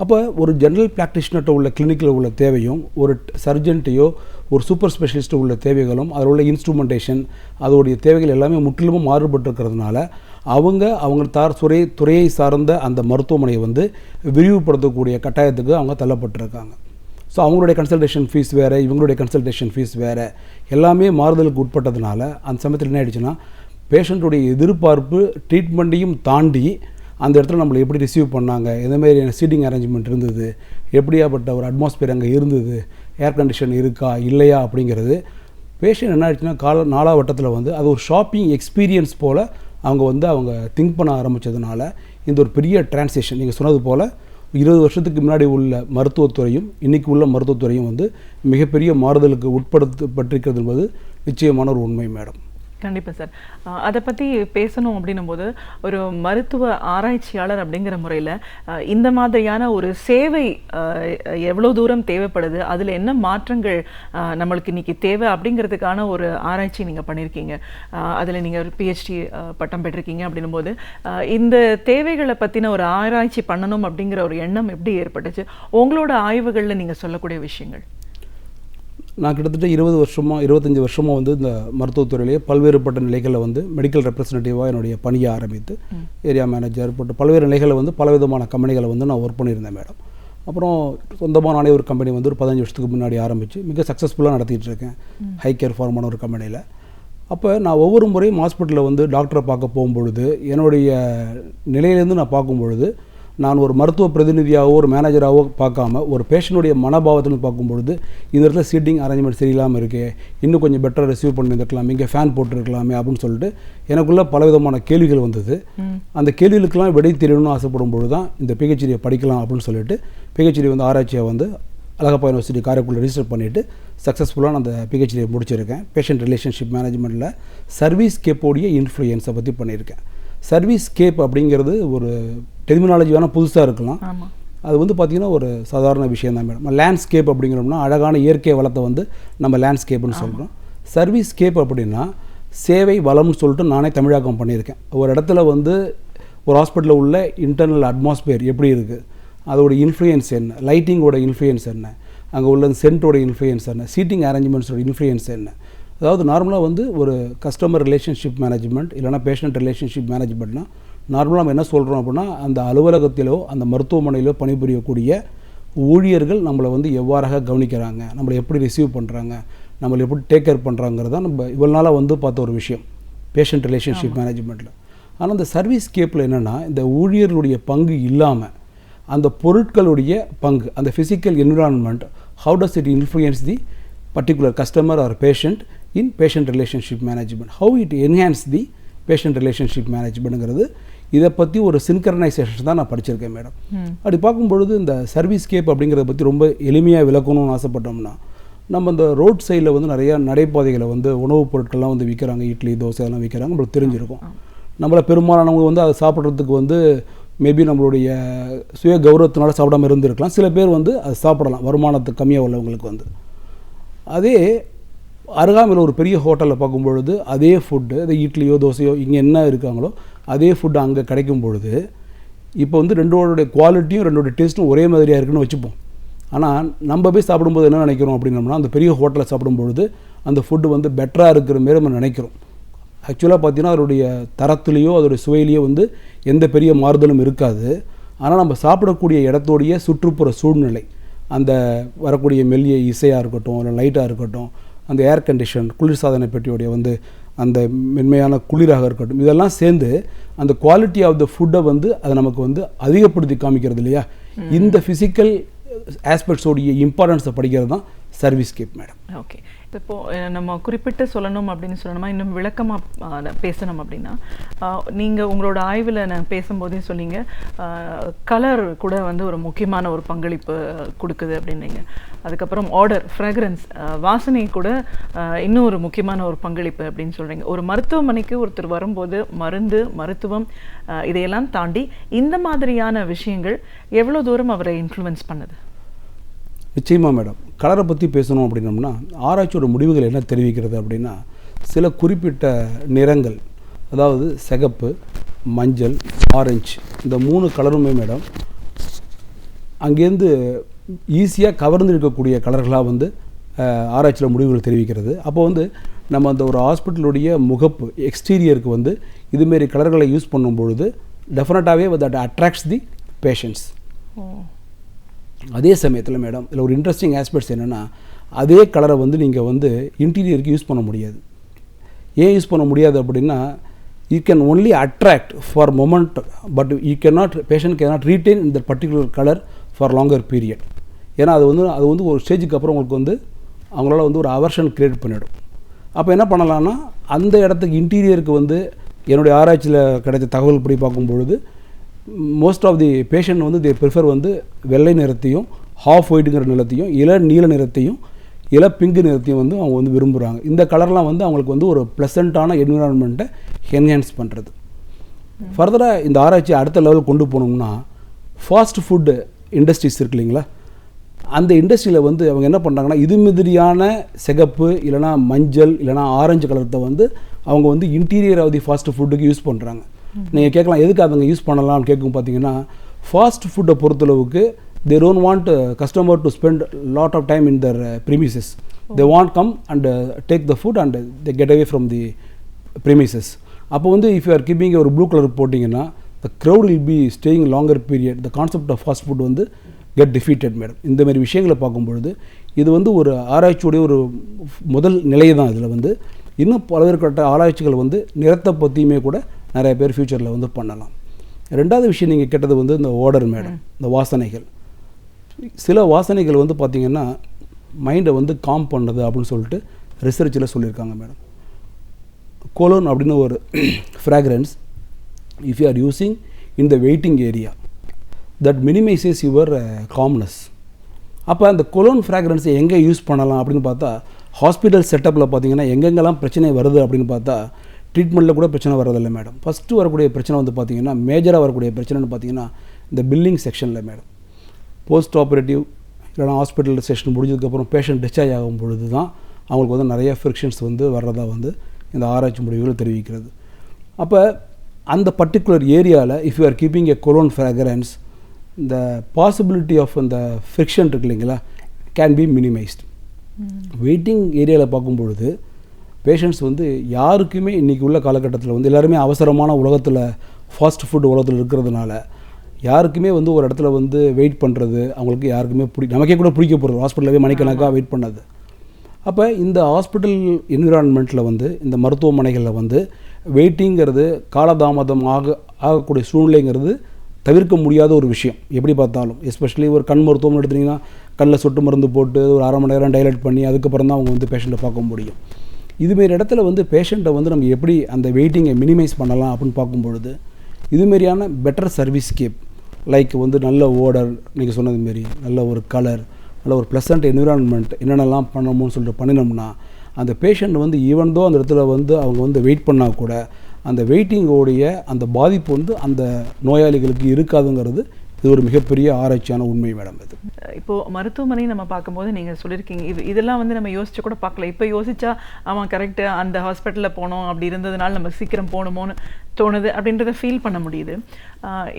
அப்போ ஒரு ஜெனரல் ப்ராக்டிஷனர்கிட்ட உள்ள கிளினிக்கில் உள்ள தேவையும் ஒரு சர்ஜன்ட்டையோ ஒரு சூப்பர் ஸ்பெஷலிஸ்ட்டு உள்ள தேவைகளும் அதில் உள்ள இன்ஸ்ட்ருமெண்டேஷன் அதோடைய தேவைகள் எல்லாமே முற்றிலுமாக மாறுபட்டிருக்கிறதுனால அவங்க துறையை சார்ந்த அந்த மருத்துவமனையை வந்து விரிவுபடுத்தக்கூடிய கட்டாயத்துக்கு அவங்க தள்ளப்பட்டிருக்காங்க. ஸோ அவங்களுடைய கன்சல்டேஷன் ஃபீஸ் வேறு, இவங்களுடைய கன்சல்டேஷன் ஃபீஸ் வேறு, எல்லாமே மாறுதலுக்கு உட்பட்டதுனால அந்த சமயத்தில் என்ன ஆயிடுச்சுன்னா பேஷண்ட்டுடைய எதிர்பார்ப்பு ட்ரீட்மெண்ட்டையும் தாண்டி அந்த இடத்துல நம்மளை எப்படி ரிசீவ் பண்ணாங்க, எந்த மாதிரியான சீட்டிங் அரேஞ்ச்மெண்ட் இருந்தது, எப்படியாப்பட்ட ஒரு அட்மாஸ்பியர் அங்கே இருந்தது, ஏர் கண்டிஷன் இருக்கா இல்லையா அப்படிங்கிறது பேஷண்ட் என்ன ஆயிடுச்சுன்னா 4ஆம் வட்டத்தில் வந்து அது ஒரு ஷாப்பிங் எக்ஸ்பீரியன்ஸ் போல் அவங்க திங்க் பண்ண ஆரம்பித்ததுனால இந்த ஒரு பெரிய டிரான்சேஷன் நீங்கள் சொன்னது போல் 20 வருஷத்துக்கு முன்னாடி உள்ள மருத்துவத்துறையும் இன்றைக்கி உள்ள மருத்துவத்துறையும் வந்து மிகப்பெரிய மாறுதலுக்கு உட்படுத்தப்பட்டிருக்கிறது என்பது நிச்சயமான ஒரு உண்மை மேடம். கண்டிப்பாக சார். அதை பற்றி பேசணும் அப்படின்னும் போது ஒரு மருத்துவ ஆராய்ச்சியாளர் அப்படிங்கிற முறையில் இந்த மாதிரியான ஒரு சேவை எவ்வளோ தூரம் தேவைப்படுது, அதில் என்ன மாற்றங்கள் நம்மளுக்கு இன்றைக்கி தேவை அப்படிங்கிறதுக்கான ஒரு ஆராய்ச்சி நீங்கள் பண்ணியிருக்கீங்க. அதில் நீங்கள் ஒரு பிஹெச்டி பட்டம் பெற்றிருக்கீங்க அப்படின்னும் போது இந்த தேவைகளை பற்றின ஒரு ஆராய்ச்சி பண்ணணும் அப்படிங்கிற ஒரு எண்ணம் எப்படி ஏற்பட்டுச்சு? உங்களோட ஆய்வுகளில் நீங்கள் சொல்லக்கூடிய விஷயங்கள். நான் கிட்டத்தட்ட 25 வருஷமாக வந்து இந்த மருத்துவத்துறையிலேயே பல்வேறுபட்ட நிலைகளில் வந்து மெடிக்கல் ரெப்ரசன்டேட்டிவாக என்னுடைய பணியை ஆரம்பித்து ஏரியா மேனேஜர் போட்டு பல்வேறு நிலைகளில் வந்து பலவிதமான கம்பெனிகளை வந்து நான் ஒர்க் பண்ணியிருந்தேன் மேடம். அப்புறம் சொந்தமாக நானே ஒரு கம்பெனி வந்து ஒரு 15 வருஷத்துக்கு முன்னாடி ஆரம்பித்து மிக சக்ஸஸ்ஃபுல்லாக நடத்திட்டு இருக்கேன், ஹை கேர் ஃபார்மான ஒரு கம்பெனியில். அப்போ நான் ஒவ்வொரு முறையும் ஹாஸ்பிட்டலில் வந்து டாக்டரை பார்க்க போகும்பொழுது என்னுடைய நிலையிலேருந்து நான் பார்க்கும்பொழுது நான் ஒரு மருத்துவ பிரதிநிதியாகவோ ஒரு மேனேஜராகவோ பார்க்காம ஒரு பேஷண்ட்டுடைய மனபாவத்தின்னு பார்க்கும்பொழுது இந்த இடத்துல சீட்டிங் அரேஞ்ச்மெண்ட் சரியில்லாமல் இருக்கே, இன்னும் கொஞ்சம் பெட்டராக ரிசீவ் பண்ணியிருக்கலாம், இங்கே ஃபேன் போட்டுருக்கலாமே அப்படின்னு சொல்லிட்டு எனக்குள்ள பலவிதமான கேள்விகள் வந்தது. அந்த கேள்விகளுக்கெல்லாம் விடை தெரியணும்னு ஆசைப்படும் பொழுது தான் இந்த பிஹெச்டியை படிக்கலாம் அப்படின்னு சொல்லிட்டு பிஹெச்டி வந்து ஆராய்ச்சியை வந்து அழகப்பா யூனிவர்சிட்டி காரைக்குடியில் ரிஜிஸ்டர் பண்ணிவிட்டு சக்ஸஸ்ஃபுல்லாக நான் அந்த பிஹெச்டியை முடிச்சிருக்கேன். பேஷண்ட் ரிலேஷன்ஷிப் மேனேஜ்மெண்ட்டில் சர்வீஸ் கேப்போடைய இன்ஃப்ளூயன்ஸை பற்றி பண்ணியிருக்கேன். சர்வீஸ் கேப் அப்படிங்கிறது ஒரு டெர்மினாலஜி வேணால் புதுசாக இருக்கலாம், அது வந்து பார்த்திங்கன்னா ஒரு சாதாரண விஷயம் தான் மேடம். லேண்ட்ஸ்கேப் அப்படிங்கிறோம்னா அழகான இயற்கை வளத்தை வந்து நம்ம லேண்ட்ஸ்கேப்னு சொல்கிறோம். சர்வீஸ் கேப் அப்படின்னா சேவை வளம்னு சொல்லிட்டு நானே தமிழாக்கம் பண்ணியிருக்கேன். ஒரு இடத்துல வந்து ஒரு ஹாஸ்பிட்டலில் உள்ள இன்டர்னல் அட்மாஸ்பியர் எப்படி இருக்குது, அதோட இன்ஃப்ளூயன்ஸ் என்ன, லைட்டிங்கோட இன்ஃப்ளூயன்ஸ் என்ன, அங்கே உள்ள சென்ட்டோட இன்ஃப்ளூயன்ஸ் என்ன, சீட்டிங் அரேஞ்ச்மெண்ட்ஸோட இன்ஃப்ளூயன்ஸ் என்ன. அதாவது நார்மலாக வந்து ஒரு கஸ்டமர் ரிலேஷன்ஷிப் மேனேஜ்மெண்ட் இல்லைனா பேஷண்ட் ரிலேஷன்ஷிப் மேனேஜ்மெண்ட்னா நார்மலாக நம்ம என்ன சொல்கிறோம் அப்படின்னா அந்த அலுவலகத்திலோ அந்த மருத்துவமனையிலோ பணிபுரியக்கூடிய ஊழியர்கள் நம்மளை வந்து எவ்வாறாக கவனிக்கிறாங்க, நம்மளை எப்படி ரிசீவ் பண்ணுறாங்க, நம்மளை எப்படி டேக் கேர் பண்ணுறாங்கிறது தான் நம்ம இவ்வளோ நாளாக வந்து பார்த்த ஒரு விஷயம் பேஷண்ட் ரிலேஷன்ஷிப் மேனேஜ்மெண்ட்டில். ஆனால் இந்த சர்வீஸ் கேப்பில் என்னென்னா இந்த ஊழியர்களுடைய பங்கு இல்லாமல் அந்த பொருட்களுடைய பங்கு, அந்த physical environment, how does it influence the particular customer or patient in patient relationship management, how it enhance the patient relationship மேனேஜ்மெண்ட்டுங்கிறது இதை பற்றி ஒரு சின்க்ரனைசேஷன் தான் நான் படிச்சிருக்கேன் மேடம். அப்படி பார்க்கும்பொழுது இந்த சர்வீஸ் கேப் அப்படிங்கிறத பற்றி ரொம்ப எளிமையாக விளக்கணும்னு ஆசைப்பட்டோம்னா நம்ம இந்த ரோட் சைடில் வந்து நிறையா நடைபாதைகளை வந்து உணவுப் பொருட்கள்லாம் வந்து விற்கிறாங்க, இட்லி தோசை எல்லாம் விற்கிறாங்க, நம்மளுக்கு தெரிஞ்சிருக்கும். நம்மளை பெரும்பாலானவங்க வந்து அதை சாப்பிட்றதுக்கு வந்து மேபி நம்மளுடைய சுய கௌரவத்தினால சாப்பிடாமல் இருந்திருக்கலாம், சில பேர் வந்து அதை சாப்பிடலாம் வருமானத்துக்கு கம்மியாக உள்ளவங்களுக்கு வந்து. அதே அருகாமையில் ஒரு பெரிய ஹோட்டலில் பார்க்கும்பொழுது அதே ஃபுட்டு, அது இட்லியோ தோசையோ இங்கே என்ன இருக்காங்களோ அதே ஃபுட்டு அங்கே கிடைக்கும் பொழுது இப்போ வந்து ரெண்டோடைய குவாலிட்டியும் ரெண்டோடைய டேஸ்ட்டும் ஒரே மாதிரியாக இருக்குன்னு வச்சுப்போம். ஆனால் நம்ம போய் சாப்பிடும்போது என்ன நினைக்கிறோம் அப்படின்னோம்னா அந்த பெரிய ஹோட்டலில் சாப்பிடும்பொழுது அந்த ஃபுட்டு வந்து பெட்டராக இருக்கிற மாரி நம்ம நினைக்கிறோம். ஆக்சுவலாக பார்த்தீங்கன்னா அதோடைய தரத்துலேயோ அதோடைய சுவையிலையோ வந்து எந்த பெரிய மாறுதலும் இருக்காது. ஆனால் நம்ம சாப்பிடக்கூடிய இடத்தோடைய சுற்றுப்புற சூழ்நிலை, அந்த வரக்கூடிய மெல்லிய இசையாக இருக்கட்டும் இல்லை லைட்டாக இருக்கட்டும், அந்த ஏர் கண்டிஷன் குளிர்சாதன பெட்டியோடைய வந்து அந்த மென்மையான குளிராக இருக்கட்டும், இதெல்லாம் சேர்ந்து அந்த குவாலிட்டி ஆஃப் த ஃபுட்டை வந்து அதை நமக்கு வந்து அதிகப்படுத்தி காமிக்கிறது இல்லையா. இந்த ஃபிசிக்கல் ஆஸ்பெக்ட்ஸோடைய இம்பார்ட்டன்ஸை படிக்கிறது தான் சர்வீஸ்கேப் மேடம். ஓகே, இப்போ நம்ம குறிப்பிட்டு சொல்லணும் அப்படின்னு சொல்லணுமா, இன்னும் விளக்கமாக பேசணும் அப்படின்னா, நீங்கள் உங்களோட ஆய்வில் நான் பேசும்போதே சொன்னீங்க கலர் கூட வந்து ஒரு முக்கியமான ஒரு பங்களிப்பு கொடுக்குது அப்படின்னீங்க. அதுக்கப்புறம் ஆர்டர், ஃப்ராக்ரன்ஸ், வாசனை கூட இன்னும் ஒரு முக்கியமான ஒரு பங்களிப்பு அப்படின்னு சொல்கிறீங்க. ஒரு மருத்துவமனைக்கு ஒருத்தர் வரும்போது மருந்து, மருத்துவம் இதையெல்லாம் தாண்டி இந்த மாதிரியான விஷயங்கள் எவ்வளோ தூரம் அவரை இன்ஃப்ளூயன்ஸ் பண்ணுது? நிச்சயமாக மேடம், கலரை பற்றி பேசணும் அப்படின்னோம்னா ஆராய்ச்சியோட முடிவுகள் என்ன தெரிவிக்கிறது அப்படின்னா, சில குறிப்பிட்ட நிறங்கள், அதாவது சிகப்பு, மஞ்சள், ஆரஞ்சு, இந்த 3 கலருமே மேடம் அங்கேருந்து ஈஸியாக கவர்ந்து இருக்கக்கூடிய கலர்களாக வந்து ஆராய்ச்சியில் முடிவுகள் தெரிவிக்கிறது. அப்போ வந்து நம்ம அந்த ஒரு ஹாஸ்பிட்டலுடைய முகப்பு எக்ஸ்டீரியருக்கு வந்து இதுமாரி கலர்களை யூஸ் பண்ணும் பொழுது டெஃபினட்டாகவே தட் அட்ராக்ட்ஸ் தி பேஷண்ட்ஸ். அதே சமயத்தில் மேடம் இதில் ஒரு இன்ட்ரெஸ்டிங் ஆஸ்பெக்ட்ஸ் என்னென்னா, அதே கலரை வந்து நீங்கள் வந்து இன்டீரியருக்கு யூஸ் பண்ண முடியாது. ஏன் யூஸ் பண்ண முடியாது அப்படின்னா, you can only attract for moment, but you cannot, patient cannot retain இந்த particular colour for longer period. ஏன்னா அது வந்து ஒரு ஸ்டேஜுக்கு அப்புறம் உங்களுக்கு வந்து அவங்களால வந்து ஒரு அவர்ஷன் க்ரியேட் பண்ணிவிடும். அப்போ என்ன பண்ணலான்னா, அந்த இடத்துக்கு இன்டீரியருக்கு வந்து என்னுடைய ஆராய்ச்சியில் கிடைச்ச தகவல் படி பார்க்கும்பொழுது மோஸ்ட் ஆஃப் தி பேஷண்ட் வந்து தே ப்ரிஃபர் வந்து வெள்ளை நிறத்தையும், ஹாஃப் ஒயிட்டுங்கிற நிறத்தையும், நீல நிறத்தையும், பிங்கு நிறத்தையும் வந்து அவங்க வந்து விரும்புகிறாங்க. இந்த கலர்லாம் வந்து அவங்களுக்கு வந்து ஒரு ப்ளசண்ட்டான என்விரான்மெண்ட்டை என்ஹான்ஸ் பண்ணுறது. ஃபர்தராக இந்த ஆராய்ச்சி அடுத்த லெவல் கொண்டு போனோம்னா, ஃபாஸ்ட் ஃபுட்டு இண்டஸ்ட்ரீஸ் இருக்கு இல்லைங்களா, அந்த இண்டஸ்ட்ரியில் வந்து அவங்க என்ன பண்ணுறாங்கன்னா, இது மாதிரியான சிகப்பு இல்லைனா மஞ்சள் இல்லைனா ஆரஞ்சு கலரத்தை வந்து அவங்க வந்து இன்டீரியர் ஆஃப் தி ஃபாஸ்ட் ஃபுட்டுக்கு யூஸ் பண்ணுறாங்க. நீங்கள் கேட்கலாம் எதுக்கு அவங்க யூஸ் பண்ணலாம்னு கேட்கும். பார்த்தீங்கன்னா ஃபாஸ்ட் ஃபுட்டை பொறுத்தளவுக்கு they don't want customer to spend lot of time in their premises. They want come and take the food and they get away from the premises. அப்போ வந்து இஃப் யூ ஆர் கீப்பிங் ஒரு blue colour போட்டிங்கன்னா the crowd will be staying longer period. The concept of fast food வந்து get defeated madam. இந்த மாதிரி விஷயங்களை பார்க்கும்பொழுது இது வந்து ஒரு ஆராய்ச்சியுடைய ஒரு முதல் நிலை தான். இதில் வந்து இன்னும் பலவேறுபட்ட ஆராய்ச்சிகள் வந்து நிறத்தை பற்றியுமே கூட நிறைய பேர் ஃப்யூச்சரில் வந்து பண்ணலாம். ரெண்டாவது விஷயம் நீங்கள் கேட்டது வந்து இந்த ஓடர் மேடம், இந்த வாசனைகள். சில வாசனைகள் வந்து பார்த்திங்கன்னா மைண்டை வந்து காம் பண்ணுறது அப்படின்னு சொல்லிட்டு ரிசர்ச்சில் சொல்லியிருக்காங்க மேடம். கோலோன் அப்படின்னு ஒரு fragrance if you are using in the waiting area that minimises your calmness. அப்போ அந்த கொலோன் ஃப்ராக்ரன்ஸை எங்கே யூஸ் பண்ணலாம் அப்படின்னு பார்த்தா, ஹாஸ்பிட்டல் செட்டப்பில் பார்த்திங்கன்னா எங்கெங்கெல்லாம் பிரச்சனை வருது அப்படின்னு பார்த்தா, ட்ரீட்மெண்ட்டில் கூட பிரச்சனை வரதில்லை மேடம். ஃபஸ்ட்டு வரக்கூடிய பிரச்சனை வந்து பார்த்திங்கன்னா, மேஜராக வரக்கூடிய பிரச்சனைன்னு பார்த்திங்கன்னா இந்த பில்லிங் செக்ஷனில் மேடம். போஸ்ட் ஆப்ரேட்டிவ் இல்லைனா ஹாஸ்பிட்டல் செஷன் முடிஞ்சதுக்கப்புறம் பேஷண்ட் டிஸ்சார்ஜ் ஆகும் பொழுது தான் அவங்களுக்கு வந்து நிறைய ஃப்ரிக்ஷன்ஸ் வந்து வர்றதா வந்து இந்த ஆராய்ச்சி முடிவுகள் தெரிவிக்கிறது. அப்போ அந்த பர்டிகுலர் ஏரியாவில் if you are keeping a cologne fragrance, இந்த பாசிபிலிட்டி ஆஃப் அந்த ஃப்ரிக்ஷன் இருக்கு இல்லைங்களா கேன் பி மினிமைஸ்ட். வெயிட்டிங் ஏரியாவில் பார்க்கும்பொழுது பேஷண்ட்ஸ் வந்து யாருக்குமே இன்றைக்கி உள்ள காலகட்டத்தில் வந்து எல்லாருமே அவசரமான உலகத்தில், ஃபாஸ்ட் ஃபுட் உலகத்தில் இருக்கிறதுனால யாருக்குமே வந்து ஒரு இடத்துல வந்து வெயிட் பண்ணுறது அவங்களுக்கு யாருக்குமே நமக்கே கூட பிடிக்க போகிறது, ஹாஸ்பிட்டலில் மணிக்கணக்காக வெயிட் பண்ணது. அப்போ இந்த ஹாஸ்பிட்டல் என்விரான்மெண்ட்டில் வந்து இந்த மருத்துவமனைகளில் வந்து வெயிட்டிங்கிறது காலதாமதம் ஆகக்கூடிய சூழ்நிலைங்கிறது தவிர்க்க முடியாத ஒரு விஷயம். எப்படி பார்த்தாலும் எஸ்பெஷலி ஒரு கண் மருத்துவம் எடுத்திங்கன்னா கண்ணில் சொட்டு மருந்து போட்டு ஒரு 1/2 மணி நேரம் டைலேட் பண்ணி அதுக்கப்புறம் தான் அவங்க வந்து பேஷண்ட்டை பார்க்க முடியும். இதுமாரி இடத்துல வந்து பேஷண்ட்டை வந்து நம்ம எப்படி அந்த வெயிட்டிங்கை மினிமைஸ் பண்ணலாம் அப்படின்னு பார்க்கும்பொழுது இதுமாரியான பெட்டர் சர்வீஸ்கேப் லைக் வந்து நல்ல ஓடர், நீங்கள் சொன்னது மாரி நல்ல ஒரு கலர், நல்ல ஒரு ப்ளசண்ட் என்விரான்மெண்ட் என்னென்னலாம் பண்ணணும்னு சொல்லிட்டு பண்ணினோம்னா அந்த பேஷண்ட் வந்து ஈவன் தோ அந்த இடத்துல வந்து அவங்க வந்து வெயிட் பண்ணால் கூட அந்த வெயிட்டிங்கோடைய அந்த பாதிப்பு வந்து அந்த நோயாளிகளுக்கு இருக்காதுங்கிறது இது ஒரு மிகப்பெரிய ஆராய்ச்சியான உண்மை மேடம். இது இப்போது மருத்துவமனை நம்ம பார்க்கும்போது நீங்கள் சொல்லியிருக்கீங்க இதெல்லாம் வந்து நம்ம யோசிச்சு கூட பார்க்கல. இப்போ யோசிச்சா ஆமாம் கரெக்டு, அந்த ஹாஸ்பிட்டலில் போனோம் அப்படி இருந்ததுனால நம்ம சீக்கிரம் போகணுமோன்னு தோணுது அப்படின்றத ஃபீல் பண்ண முடியுது.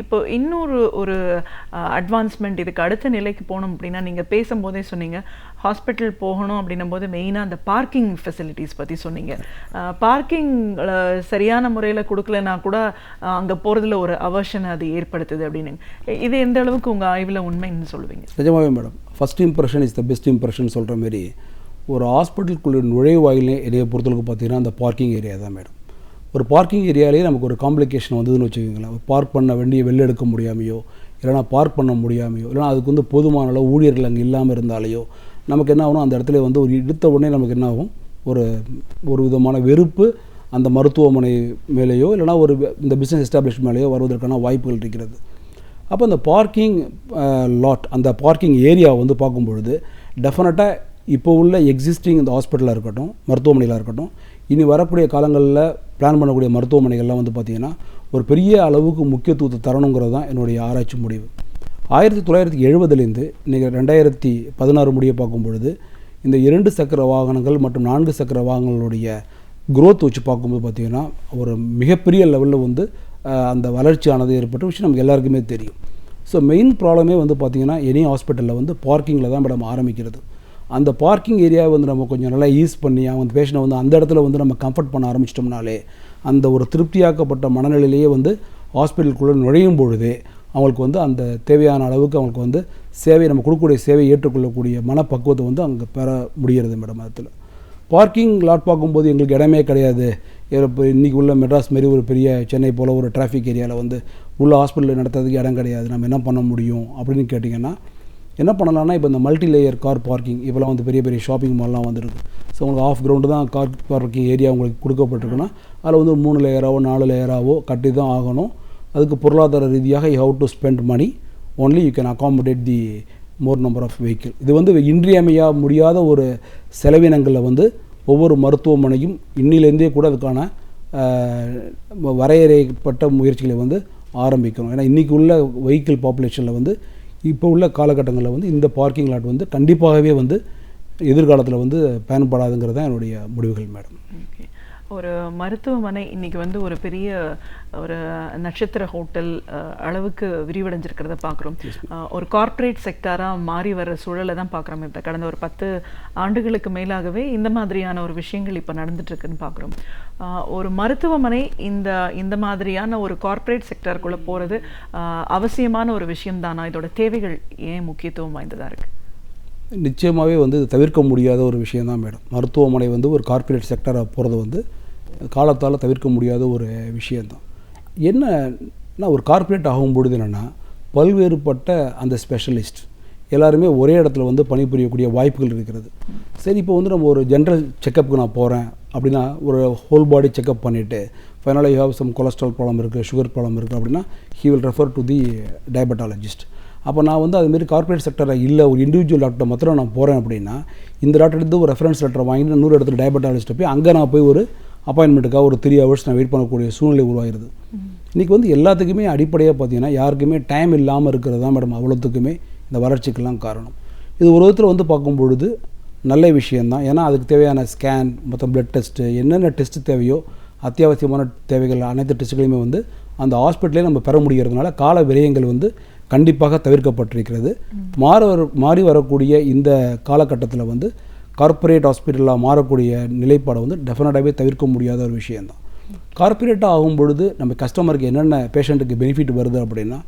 இப்போ இன்னொரு அட்வான்ஸ்மெண்ட் இதுக்கு அடுத்த நிலைக்கு போகணும் அப்படின்னா, நீங்கள் பேசும்போதே சொன்னீங்க ஹாஸ்பிட்டல் போகணும் அப்படின்னும் போது மெயினாக அந்த பார்க்கிங் ஃபெசிலிட்டிஸ் பற்றி சொன்னீங்க. பார்க்கிங் சரியான முறையில் கொடுக்கலன்னா கூட அங்கே போகிறதுல ஒரு அவர்ஷனை அது ஏற்படுத்துது அப்படின்னு. இது எந்த அளவுக்கு உங்கள் ஆய்வில் உண்மைன்னு சொல்லுவீங்க? நிஜமாவே madam, first impression is the best impression சொல்கிற மாரி ஒரு ஹாஸ்பிட்டலுக்குள்ள நுழைவாயிலே ஏரியா பொறுத்தளவுக்கு பார்த்தீங்கன்னா அந்த பார்க்கிங் ஏரியா தான் மேடம். ஒரு பார்க்கிங் ஏரியாலேயே நமக்கு ஒரு காம்ப்ளிகேஷன் வந்ததுன்னு வச்சுக்கோங்களேன். பார்க் பண்ண வண்டியை வெளில எடுக்க முடியாமையோ, இல்லைனா பார்க் பண்ண முடியாமையோ, இல்லைனா அதுக்கு வந்து போதுமான அளவு ஊழியர்கள் அங்கே இல்லாமல் இருந்தாலேயோ நமக்கு என்ன ஆகும், அந்த இடத்துல வந்து ஒரு எடுத்த உடனே நமக்கு என்ன ஆகும், ஒரு விதமான வெறுப்பு அந்த மருத்துவமனை மேலேயோ இல்லைனா ஒரு இந்த பிஸ்னஸ் எஸ்டாப்ளிஷ் மேலேயோ வருவதற்கான வாய்ப்புகள் இருக்கிறது. அப்போ அந்த பார்க்கிங் லாட், அந்த பார்க்கிங் ஏரியா வந்து பார்க்கும்பொழுது டெஃபினட்டாக இப்போ உள்ள எக்ஸிஸ்டிங் இந்த ஹாஸ்பிட்டலாக இருக்கட்டும், மருத்துவமனைகளாக இருக்கட்டும், இனி வரக்கூடிய காலங்களில் பிளான் பண்ணக்கூடிய மருத்துவமனைகள்லாம் வந்து பார்த்திங்கன்னா ஒரு பெரிய அளவுக்கு முக்கியத்துவத்தை தரணுங்கிறது தான் என்னுடைய ஆராய்ச்சி முடிவு. 1970லேருந்து இன்றைக்கி 2016 முடிய பார்க்கும் பொழுது இந்த 2 சக்கர வாகனங்கள் மற்றும் 4 சக்கர வாகனங்களுடைய growth வச்சு பார்க்கும்போது பார்த்திங்கன்னா ஒரு மிகப்பெரிய லெவலில் வந்து அந்த வளர்ச்சியானது ஏற்பட்ட விஷயம் நமக்கு எல்லாருக்குமே தெரியும். ஸோ மெயின் ப்ராப்ளமே வந்து பார்த்திங்கன்னா எனி ஹாஸ்பிட்டலில் வந்து பார்க்கிங்கில் தான் மேடம் ஆரம்பிக்கிறது. அந்த பார்க்கிங் ஏரியாவை வந்து நம்ம கொஞ்சம் நல்லா யூஸ் பண்ணி அவங்க பேஷண்ட்டை வந்து அந்த இடத்துல வந்து நம்ம கம்ஃபர்ட் பண்ண ஆரம்பிச்சிட்டோம்னாலே அந்த ஒரு திருப்தியாக்கப்பட்ட மனநிலையிலேயே வந்து ஹாஸ்பிட்டலுக்குள்ளே நுழையும் பொழுதே அவங்களுக்கு வந்து அந்த தேவையான அளவுக்கு அவங்களுக்கு வந்து சேவை, நம்ம கொடுக்கக்கூடிய சேவை ஏற்றுக்கொள்ளக்கூடிய மனப்பக்குவத்தை வந்து அங்கே பெற முடிகிறது மேடம். அதில் பார்க்கிங் லாட் பார்க்கும்போது எங்களுக்கு இடமே கிடையாது. இப்போ இன்றைக்கி உள்ள மெட்ராஸ் மாரி ஒரு பெரிய சென்னை போல் ஒரு டிராஃபிக் ஏரியாவில் வந்து உள்ள ஹாஸ்பிட்டலில் நடத்துறதுக்கு இடம் கிடையாது, நம்ம என்ன பண்ண முடியும் அப்படின்னு கேட்டிங்கன்னா என்ன பண்ணலாம்னா, இப்போ இந்த மல்டி லேயர் கார் பார்க்கிங் இப்போலாம் வந்து பெரிய பெரிய ஷாப்பிங் மால்லாம் வந்துருக்கு. ஸோ உங்களுக்கு ஆஃப் கிரவுண்டு தான் கார் பார்க்கிங் ஏரியா உங்களுக்கு கொடுக்கப்பட்டிருக்குன்னா அதில் வந்து 3 லேயராவோ 4 லேயராவோ கட்டி தான் ஆகணும். அதுக்கு பொருளாதார ரீதியாக you have to spend money, only you can accommodate the more number of vehicle. இது வந்து இன்றியமையா முடியாத ஒரு செலவினங்களில் வந்து ஒவ்வொரு மருத்துவமனையும் இன்னிலேருந்தே கூட அதுக்கான வரையறைப்பட்ட முயற்சிகளை வந்து ஆரம்பிக்கணும். ஏன்னா இன்றைக்கி உள்ள வெஹிக்கிள் பாப்புலேஷனில் வந்து இப்போ உள்ள காலகட்டங்களில் வந்து இந்த பார்க்கிங் லாட் வந்து கண்டிப்பாகவே வந்து எதிர்காலத்தில் வந்து பயன்படாதுங்கிறது தான் என்னுடைய முடிவுகள் மேடம். ஒரு மருத்துவமனை இன்றைக்கி வந்து ஒரு பெரிய ஒரு நட்சத்திர ஹோட்டல் அளவுக்கு விரிவடைஞ்சிருக்கிறத பார்க்குறோம். ஒரு கார்ப்பரேட் செக்டாராக மாறி வர சூழலை தான் பார்க்குறோம். இப்போ கடந்த ஒரு 10 ஆண்டுகளுக்கு மேலாகவே இந்த மாதிரியான ஒரு விஷயங்கள் இப்போ நடந்துட்டுருக்குன்னு பார்க்குறோம். ஒரு மருத்துவமனை இந்த மாதிரியான ஒரு கார்ப்பரேட் செக்டாருக்குள்ளே போகிறது அவசியமான ஒரு விஷயம்தானா? இதோட தேவைகள் ஏன் முக்கியத்துவம் வாய்ந்ததாக இருக்குது? நிச்சயமாகவே வந்து தவிர்க்க முடியாத ஒரு விஷயந்தான் மேடம். மருத்துவமனை வந்து ஒரு கார்ப்பரேட் செக்டராக போகிறது வந்து காலத்தால் தவிர்க்க முடியாத ஒரு விஷயந்தான். என்னன்னா ஒரு கார்ப்பரேட் ஆகும்பொழுது என்னென்னா பல்வேறுபட்ட அந்த ஸ்பெஷலிஸ்ட் எல்லாருமே ஒரே இடத்துல வந்து பணிபுரியக்கூடிய வாய்ப்புகள் இருக்கிறது. சரி, இப்போ வந்து நம்ம ஒரு ஜென்ரல் செக்கப்புக்கு நான் போகிறேன் அப்படின்னா ஒரு ஹோல் பாடி செக்கப் பண்ணிவிட்டு ஃபைனலாக you have some cholesterol problem இருக்குது, சுகர் ப்ராப்ளம் இருக்குது அப்படின்னா he will refer to the diabetologist. அப்போ நான் வந்து அதுமாரி கார்ப்பரேட் செக்டராக இல்லை, ஒரு இண்டிவிஜுவல் டாக்டர் மாத்திரம் நான் போகிறேன் அப்படின்னா இந்த டாக்டர் எடுத்து ஒரு ரெஃபரன்ஸ் லெட்டர் வாங்கிட்டு இன்னொரு இடத்துல டயபெட்டாலஜிஸ்ட்டை போய் அங்கே நான் போய் ஒரு அப்பாயின்மெண்ட்டுக்காக ஒரு 3 hours நான் வெயிட் பண்ணக்கூடிய சூழ்நிலை உருவாகிறது. இன்றைக்கி வந்து எல்லாத்துக்குமே அடிப்படையாக பார்த்தீங்கன்னா யாருக்குமே டைம் இல்லாமல் இருக்கிறது தான் மேடம் அவ்வளோத்துக்குமே இந்த வளர்ச்சிக்கெல்லாம் காரணம். இது ஒரு விதத்தில் வந்து பார்க்கும் பொழுது நல்ல விஷயந்தான். ஏன்னா அதுக்கு தேவையான ஸ்கேன், மொத்தம் பிளட் டெஸ்ட்டு, என்னென்ன டெஸ்ட்டு தேவையோ அத்தியாவசியமான தேவைகள் அனைத்து டெஸ்ட்டுகளையுமே வந்து அந்த ஹாஸ்பிட்டலே நம்ம பெற முடிகிறதுனால கால விரயங்கள் வந்து கண்டிப்பாக தவிர்க்கப்பட்டிருக்கிறது. மாறி வரக்கூடிய இந்த காலகட்டத்தில் வந்து கார்ப்பரேட் ஹாஸ்பிட்டலாக மாறக்கூடிய நிலைப்பாடை வந்து டெஃபினட்டாகவே தவிர்க்க முடியாத ஒரு விஷயந்தான். கார்ப்பரேட்டாக ஆகும் பொழுது நம்ம கஸ்டமருக்கு என்னென்ன பேஷண்ட்டுக்கு பெனிஃபிட் வருது அப்படின்னா,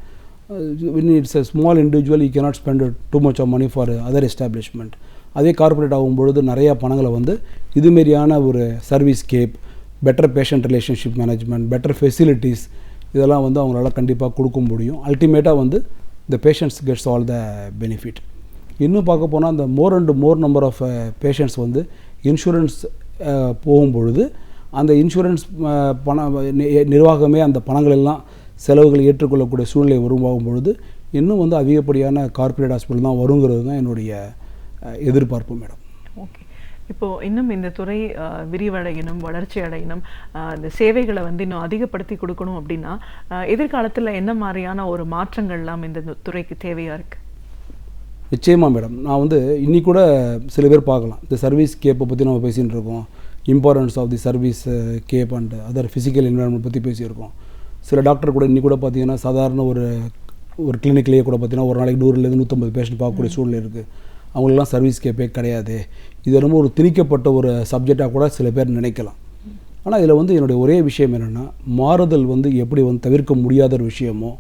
it's a small individual you cannot spend too much of money for other establishment. அதே கார்ப்பரேட் ஆகும்பொழுது நிறையா பணங்களை வந்து இதுமாரியான ஒரு service gap, better patient relationship management, better facilities இதெல்லாம் வந்து அவங்களால கண்டிப்பாக கொடுக்க முடியும். அல்டிமேட்டாக வந்து the patients gets all the benefit. இன்னும் பார்க்க போனால் அந்த மோர் நம்பர் ஆஃப் பேஷண்ட்ஸ் வந்து இன்சூரன்ஸ் போகும்பொழுது அந்த இன்சூரன்ஸ் நிர்வாகமே அந்த பணங்கள் எல்லாம் செலவுகளை ஏற்றுக்கொள்ளக்கூடிய சூழ்நிலை உருவாகும் பொழுது இன்னும் வந்து அதிகப்படியான கார்ப்பரேட் ஹாஸ்பிட்டல் தான் வருங்கிறது தான் என்னுடைய எதிர்பார்ப்பு மேடம். ஓகே, இப்போது இன்னும் இந்த துறை விரிவடையணும், வளர்ச்சி அடையணும், இந்த சேவைகளை வந்து இன்னும் அதிகப்படுத்தி கொடுக்கணும் அப்படின்னா எதிர்காலத்தில் என்ன மாதிரியான ஒரு மாற்றங்கள்லாம் இந்த துறைக்கு தேவையாக இருக்குது? நிச்சயமாக மேடம், நான் வந்து இன்னி கூட சில பேர் பார்க்கலாம், இந்த சர்வீஸ் கேப்பை பற்றி நம்ம பேசிகிட்டு இருக்கோம், importance of the service gap and other physical environment பற்றி பேசியிருக்கோம். சில டாக்டர் கூட இன்னி கூட பார்த்தீங்கன்னா சாதாரண ஒரு கிளினிக்லேயே கூட பார்த்தீங்கன்னா ஒரு நாளைக்கு 100-150 பேஷண்ட் பார்க்கக்கூடிய சூழ்நிலை இருக்குது. அவங்களுக்குலாம் சர்வீஸ் கேப்பே கிடையாது. இது ரொம்ப ஒரு திணிக்கப்பட்ட ஒரு சப்ஜெக்டாக கூட சில பேர் நினைக்கலாம். ஆனால் இதில் வந்து என்னுடைய ஒரே விஷயம் என்னென்னா, மாறுதல் வந்து எப்படி வந்து தவிர்க்க முடியாத ஒரு விஷயமோ,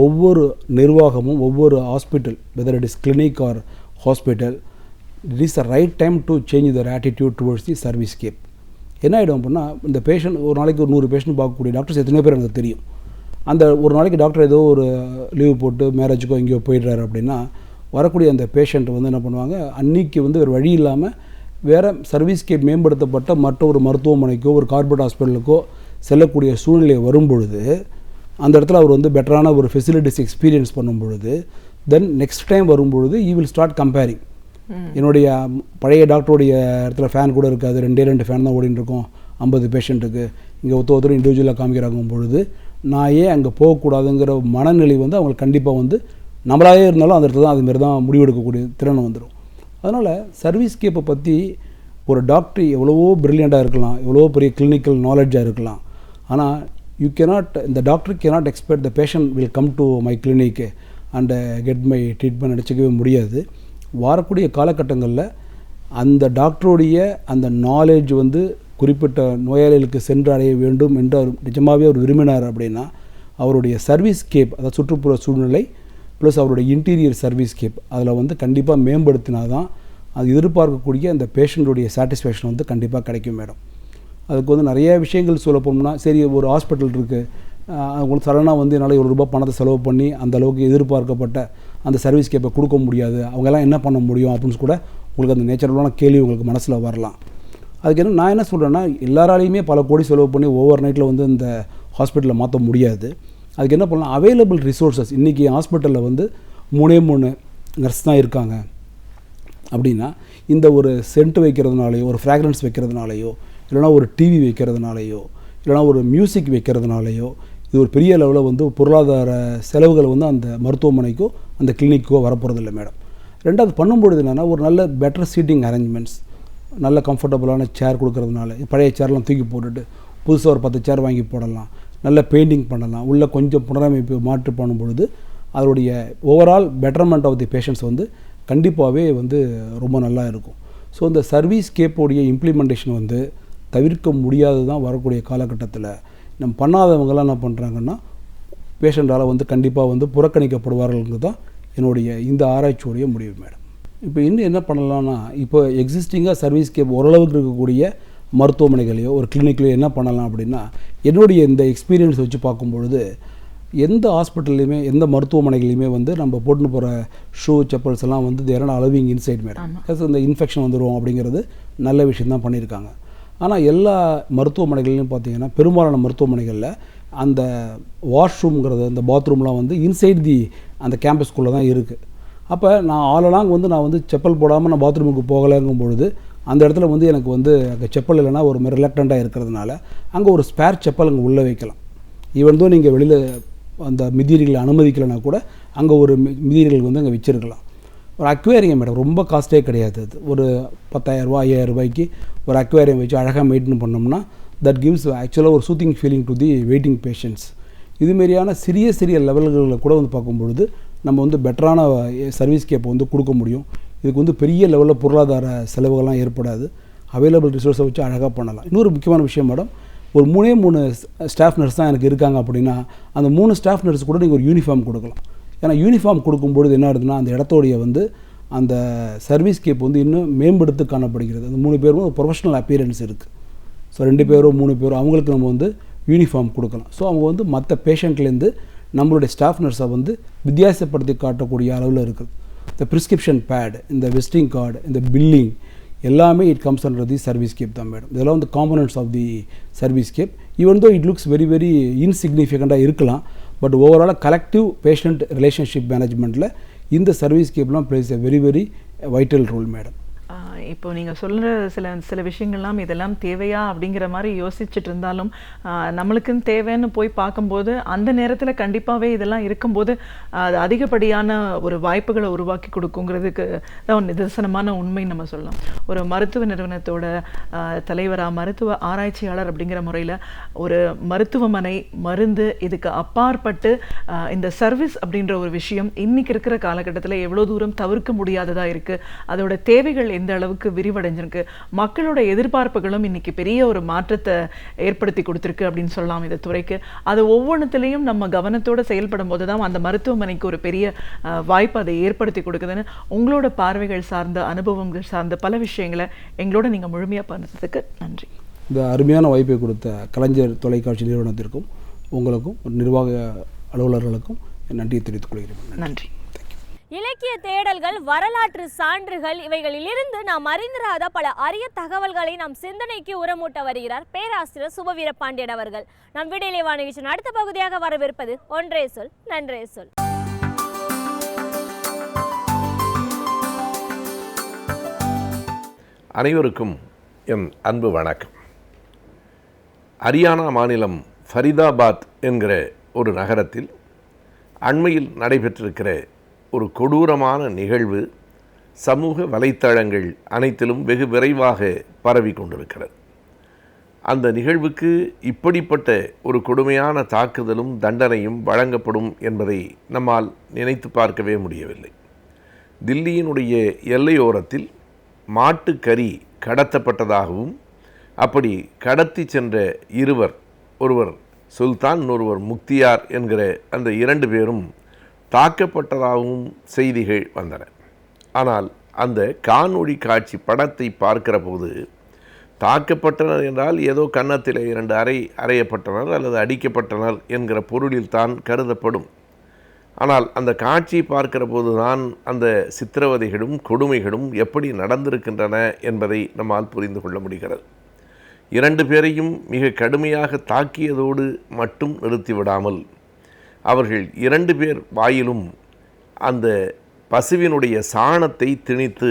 ஒவ்வொரு நிர்வாகமும் ஒவ்வொரு hospital, whether it is clinic or hospital, it is the right time to change their attitude towards the servicescape. என்ன ஆகிடும் அப்படின்னா, இந்த பேஷண்ட் ஒரு நாளைக்கு ஒரு 100 பேஷண்ட் பார்க்கக்கூடிய டாக்டர்ஸ் எத்தனையோ பேர் எனக்கு தெரியும். அந்த ஒரு நாளைக்கு டாக்டர் ஏதோ ஒரு லீவ் போட்டு மேரேஜுக்கோ எங்கேயோ போயிடுறாரு அப்படின்னா, வரக்கூடிய அந்த பேஷண்ட் வந்து என்ன பண்ணுவாங்க, அன்றைக்கி வந்து ஒரு வழி இல்லாமல் வேறு சர்வீஸ்கேப் மேம்படுத்தப்பட்ட மற்ற ஒரு மருத்துவமனைக்கோ ஒரு கார்பரேட் ஹாஸ்பிட்டலுக்கோ செல்லக்கூடிய சூழ்நிலை வரும்பொழுது, அந்த இடத்துல அவர் வந்து பெட்டரான ஒரு ஃபெசிலிட்டிஸ் எக்ஸ்பீரியன்ஸ் பண்ணும் பொழுது, தென் நெக்ஸ்ட் டைம் வரும்பொழுது ஈ வில் ஸ்டார்ட் கம்பேரிங். என்னுடைய பழைய டாக்டருடைய இடத்துல ஃபேன் கூட இருக்காது, 2 ஃபேன் தான் ஓடின்னு இருக்கும் 50 பேஷண்ட்டுக்கு, இங்கே ஒருத்தர் இண்டிவிஜுவலாக காமிக்கிறாங்கும் பொழுது நான் ஏன் அங்கே போகக்கூடாதுங்கிற மனநிலை வந்து அவங்களுக்கு கண்டிப்பாக வந்து நம்மளாவே இருந்தாலும் அந்த இடத்துல தான் அதுமாரி தான் முடிவெடுக்கக்கூடிய திறன் வந்துடும். அதனால் சர்வீஸ்கேப்பை பற்றி ஒரு டாக்டர் எவ்வளவோ ப்ரில்லியண்ட்டாக இருக்கலாம், எவ்வளவோ பெரிய கிளினிக்கல் நாலேஜாக இருக்கலாம், ஆனால் இந்த doctor cannot expect the patient will come to my clinic and get my treatment நினச்சிக்கவே முடியாது. வரக்கூடிய காலகட்டங்களில் அந்த டாக்டருடைய அந்த நாலேஜ் வந்து குறிப்பிட்ட நோயாளிகளுக்கு சென்று அடைய வேண்டும் என்று அவர் நிஜமாகவே அவர் விரும்பினார் அப்படின்னா, அவருடைய சர்வீஸ்கேப், அதாவது சுற்றுப்புற சூழ்நிலை ப்ளஸ் அவருடைய இன்டீரியர் சர்வீஸ்கேப் அதில் வந்து கண்டிப்பாக மேம்படுத்தினா தான் அது எதிர்பார்க்கக்கூடிய அந்த பேஷண்ட்டுடைய சாட்டிஸ்ஃபேக்ஷன் வந்து கண்டிப்பாக கிடைக்கும் மேடம். அதுக்கு வந்து நிறைய விஷயங்கள் சொல்ல போனோம்னா, சரி ஒரு ஹாஸ்பிட்டல் இருக்குது, அவங்களுக்கு சடனாக வந்து என்னால் ₹1 பணத்தை செலவு பண்ணி அந்த அளவுக்கு எதிர்பார்க்கப்பட்ட அந்த சர்வீஸ்கேப்பை கொடுக்க முடியாது, அவங்கெல்லாம் என்ன பண்ண முடியும் அப்படின்னு கூட உங்களுக்கு அந்த நேச்சுரலான கேள்வி உங்களுக்கு மனசில் வரலாம். அதுக்கு என்ன நான் என்ன சொல்கிறேன்னா, எல்லாராலையுமே பல கோடி செலவு பண்ணி ஓவர் நைட்டில் வந்து இந்த ஹாஸ்பிட்டலில் மாற்ற முடியாது. அதுக்கு என்ன பண்ணலாம், அவைலபிள் ரிசோர்ஸஸ், இன்றைக்கி ஹாஸ்பிட்டலில் வந்து 3 நர்ஸ் தான் இருக்காங்க அப்படின்னா, இந்த ஒரு சென்ட் வைக்கிறதுனாலையோ ஒரு ஃப்ராக்ரன்ஸ் வைக்கிறதுனாலையோ இல்லைனா ஒரு டிவி வைக்கிறதுனாலையோ இல்லைனா ஒரு மியூசிக் வைக்கிறதுனாலையோ இது ஒரு பெரிய லெவலில் வந்து பொருளாதார செலவுகள் வந்து அந்த மருத்துவமனைக்கோ அந்த கிளினிக்கோ வரப்போகிறதில்லை மேடம். ரெண்டாவது பண்ணும்பொழுது என்னென்னா, ஒரு நல்ல பெட்டர் சீட்டிங் அரேஞ்ச்மெண்ட்ஸ், நல்ல கம்ஃபர்டபுளான சேர் கொடுக்கறதுனால, பழைய சேர்லாம் தூக்கி போட்டுட்டு புதுசாக ஒரு 10 சேர் வாங்கி போடலாம், நல்ல பெயிண்டிங் பண்ணலாம், உள்ளே கொஞ்சம் புனரமைப்பு மாற்று பண்ணும்பொழுது அதோடைய overall betterment of the patients வந்து கண்டிப்பாகவே வந்து ரொம்ப நல்லா இருக்கும். ஸோ இந்த சர்வீஸ்கேப்போடைய இம்ப்ளிமெண்டேஷன் வந்து தவிர்க்க முடியாது தான் வரக்கூடிய காலகட்டத்தில். நம்ம பண்ணாதவங்களாம் என்ன பண்ணுறாங்கன்னா, பேஷண்ட்டால் வந்து கண்டிப்பாக வந்து புறக்கணிக்கப்படுவார்கள்ங்கிறது தான் என்னுடைய இந்த ஆராய்ச்சியோடைய முடிவு மேடம். இப்போ இன்னும் என்ன பண்ணலாம்னா, இப்போ எக்ஸிஸ்டிங்காக சர்வீஸ்கேப் ஓரளவுக்கு இருக்கக்கூடிய மருத்துவமனைகளையோ ஒரு கிளினிக்லையோ என்ன பண்ணலாம் அப்படின்னா, என்னுடைய இந்த எக்ஸ்பீரியன்ஸ் வச்சு பார்க்கும்பொழுது எந்த ஹாஸ்பிட்டல்லையுமே எந்த மருத்துவமனைகளையுமே வந்து நம்ம போட்டுன்னு போகிற ஷூ செப்பல்ஸ் எல்லாம் வந்து தேரான அலவிங் இன்சைட் மேடம். இந்த இன்ஃபெக்ஷன் வந்துடும் அப்படிங்கிறது நல்ல விஷயம் தான் பண்ணியிருக்காங்க. ஆனால் எல்லா மருத்துவமனைகள்லையும் பார்த்தீங்கன்னா, பெரும்பாலான மருத்துவமனைகளில் அந்த வாஷ்ரூம்ங்கிறது அந்த பாத்ரூம்லாம் வந்து இன்சைட் தி அந்த கேம்பஸ்குள்ளே தான் இருக்குது. அப்போ நான் ஆலலாங் வந்து நான் வந்து செப்பல் போடாமல் நான் பாத்ரூமுக்கு போகலைங்கும் பொழுது அந்த இடத்துல வந்து எனக்கு வந்து அங்கே செப்பல் இல்லைன்னா ஒரு மாதிரி ரிலக்டண்ட்டாக இருக்கிறதுனால அங்கே ஒரு ஸ்பேர் செப்பல் அங்கே உள்ளே வைக்கலாம். ஈவன் தான் நீங்கள் வெளியில் அந்த மிதியர்களை அனுமதிக்கலைன்னா கூட அங்கே ஒரு மிதியர்கள் வந்து அங்கே வச்சுருக்கலாம். ஒரு அக்வேரியம் மேடம், ரொம்ப காஸ்ட்டே கிடையாது. அது ஒரு 10,000 ரூபா 5,000 ரூபாய்க்கு ஒரு அக்வேரியம் வச்சு அழகாக மெயின்டைன் பண்ணோம்னா தட் கிவ்ஸ் ஆக்சுவலாக ஒரு soothing feeling to the waiting patients. இதுமாரியான சிறிய லெவல்களில் கூட வந்து பார்க்கும்பொழுது நம்ம வந்து பெட்டரான சர்வீஸ்கேப்பை வந்து கொடுக்க முடியும். இதுக்கு வந்து பெரிய லெவலில் பொருளாதார செலவுகள்லாம் ஏற்படாது. அவைலபிள் ரிசோர்ஸை வச்சு அழகாக பண்ணலாம். இன்னொரு முக்கியமான விஷயம் மேடம், ஒரு 3 ஸ்டாஃப் நர்ஸ் தான் எனக்கு இருக்காங்க அப்படின்னா அந்த 3 ஸ்டாஃப் நர்ஸ் கூட நீங்கள் ஒரு யூனிஃபார்ம் கொடுக்கலாம். ஏன்னா யூனிஃபார்ம் கொடுக்கும்பொழுது என்ன ஆகுதுன்னா, அந்த இடத்தோடைய வந்து அந்த சர்வீஸ்கேப் வந்து இன்னும் மேம்படுத்தி காணப்படுகிறது. அந்த 3 பேரும் ஒரு ப்ரொஃபஷனல் அப்பியரன்ஸ் இருக்குது. ஸோ 2 பேரோ 3 பேரோ அவங்களுக்கு நம்ம வந்து யூனிஃபார்ம் கொடுக்கலாம். ஸோ அவங்க வந்து மற்ற பேஷண்ட்லேருந்து நம்மளுடைய ஸ்டாஃப் நர்ஸை வந்து வித்தியாசப்படுத்தி காட்டக்கூடிய அளவில் இருக்குது. இந்த ப்ரிஸ்கிரிப்ஷன் பேட், இந்த விசிட்டிங் கார்டு, இந்த பில்லிங் எல்லாமே it comes under the servicescape தான் மேடம். இதெல்லாம் வந்து components of the servicescape. Even though it looks very இன்சிக்னிஃபிகண்ட்டாக இருக்கலாம், பட் ஓவராலாக கலெக்டிவ் பேஷண்ட் ரிலேஷன்ஷிப் மேனேஜ்மெண்ட்டில் இந்த சர்வீஸ்கேப்லாம் plays a very vital role madam. இப்போ நீங்கள் சொல்கிற சில விஷயங்கள்லாம் இதெல்லாம் தேவையா அப்படிங்கிற மாதிரி யோசிச்சுட்டு இருந்தாலும் நம்மளுக்குன்னு தேவைன்னு போய் பார்க்கும்போது அந்த நேரத்தில் கண்டிப்பாகவே இதெல்லாம் இருக்கும்போது அது அதிகப்படியான ஒரு வாய்ப்புகளை உருவாக்கி கொடுக்குங்கிறதுக்கு தான் நிதர்சனமான உண்மை நம்ம சொல்லலாம். ஒரு மருத்துவ நிறுவனத்தோட தலைவராக மருத்துவ ஆராய்ச்சியாளர் அப்படிங்கிற முறையில் ஒரு மருத்துவமனை மருந்து இதுக்கு அப்பாற்பட்டு இந்த சர்வீஸ் அப்படின்ற ஒரு விஷயம் இன்னைக்கு இருக்கிற காலகட்டத்தில் எவ்வளோ தூரம் தவிர்க்க முடியாததாக இருக்குது, அதோட தேவைகள் எந்த அளவு அளவுக்கு விரிவடைஞ்சிருக்கு. மக்களோட எதிர்பார்ப்புகளும் இன்னைக்கு பெரிய ஒரு மாற்றத்தை ஏற்படுத்தி கொடுத்துருக்கு அப்படின்னு சொல்லலாம் இந்த துறைக்கு. அது ஒவ்வொன்றுத்திலையும் நம்ம கவனத்தோட செயல்படும் போது தான் அந்த மருத்துவமனைக்கு ஒரு பெரிய வாய்ப்பு அதை ஏற்படுத்தி கொடுக்குதுன்னு உங்களோட பார்வைகள் சார்ந்த அனுபவங்கள் சார்ந்த பல விஷயங்களை எங்களோட நீங்கள் முழுமையாக பண்ணதுக்கு நன்றி. இந்த அருமையான வாய்ப்பை கொடுத்த கலைஞர் தொலைக்காட்சி நிறுவனத்திற்கும் உங்களுக்கும் நிர்வாக அலுவலர்களுக்கும் நன்றியை தெரிவித்துக் கொள்கிறேன். நன்றி. இலக்கிய தேடல்கள், வரலாற்று சான்றுகள் இவைகளிலிருந்து நாம் அறிந்திராத பல அரிய தகவல்களை நாம் சிந்தனைக்கு உரமூட்ட வருகிறார் பேராசிரியர் சுபவீரபாண்டியன் அவர்கள். நம் விடையிலே வாணிகிச்சன் அடுத்த பகுதியாக வரவிருப்பது ஒன்றே சொல் நன்றே சொல். அனைவருக்கும் என் அன்பு வணக்கம். ஹரியானா மாநிலம் ஃபரிதாபாத் என்கிற ஒரு நகரத்தில் அண்மையில் நடைபெற்றிருக்கிற ஒரு கொடூரமான நிகழ்வு சமூக வலைத்தளங்கள் அனைத்திலும் வெகு விரைவாக பரவி கொண்டிருக்கிறது. அந்த நிகழ்வுக்கு இப்படிப்பட்ட ஒரு கொடுமையான தாக்குதலும் தண்டனையும் வழங்கப்படும் என்பதை நம்மால் நினைத்து பார்க்கவே முடியவில்லை. தில்லியினுடைய எல்லையோரத்தில் மாட்டுக்கறி கடத்தப்பட்டதாகவும் அப்படி கடத்தி சென்ற இருவர், ஒருவர் சுல்தான் இன்னொருவர் முக்தியார் என்கிற அந்த 2 பேரும் தாக்கப்பட்டதாகவும் செய்திகள் வந்தன. ஆனால் அந்த காணொளி காட்சி படத்தை பார்க்கிற போது தாக்கப்பட்டனர் என்றால் ஏதோ கன்னத்தில் 2 அறையப்பட்டனர் அல்லது அடிக்கப்பட்டனர் என்கிற பொருளில் தான் கருதப்படும். ஆனால் அந்த காட்சியை பார்க்கிற போது தான் அந்த சித்திரவதைகளும் கொடுமைகளும் எப்படி நடந்திருக்கின்றன என்பதை நம்மால் புரிந்து கொள்ள முடிகிறது. 2 பேரையும் மிக கடுமையாக தாக்கியதோடு மட்டும் நிறுத்திவிடாமல் அவர்கள் 2 பேர் வாயிலும் அந்த பசுவினுடைய சாணத்தை திணித்து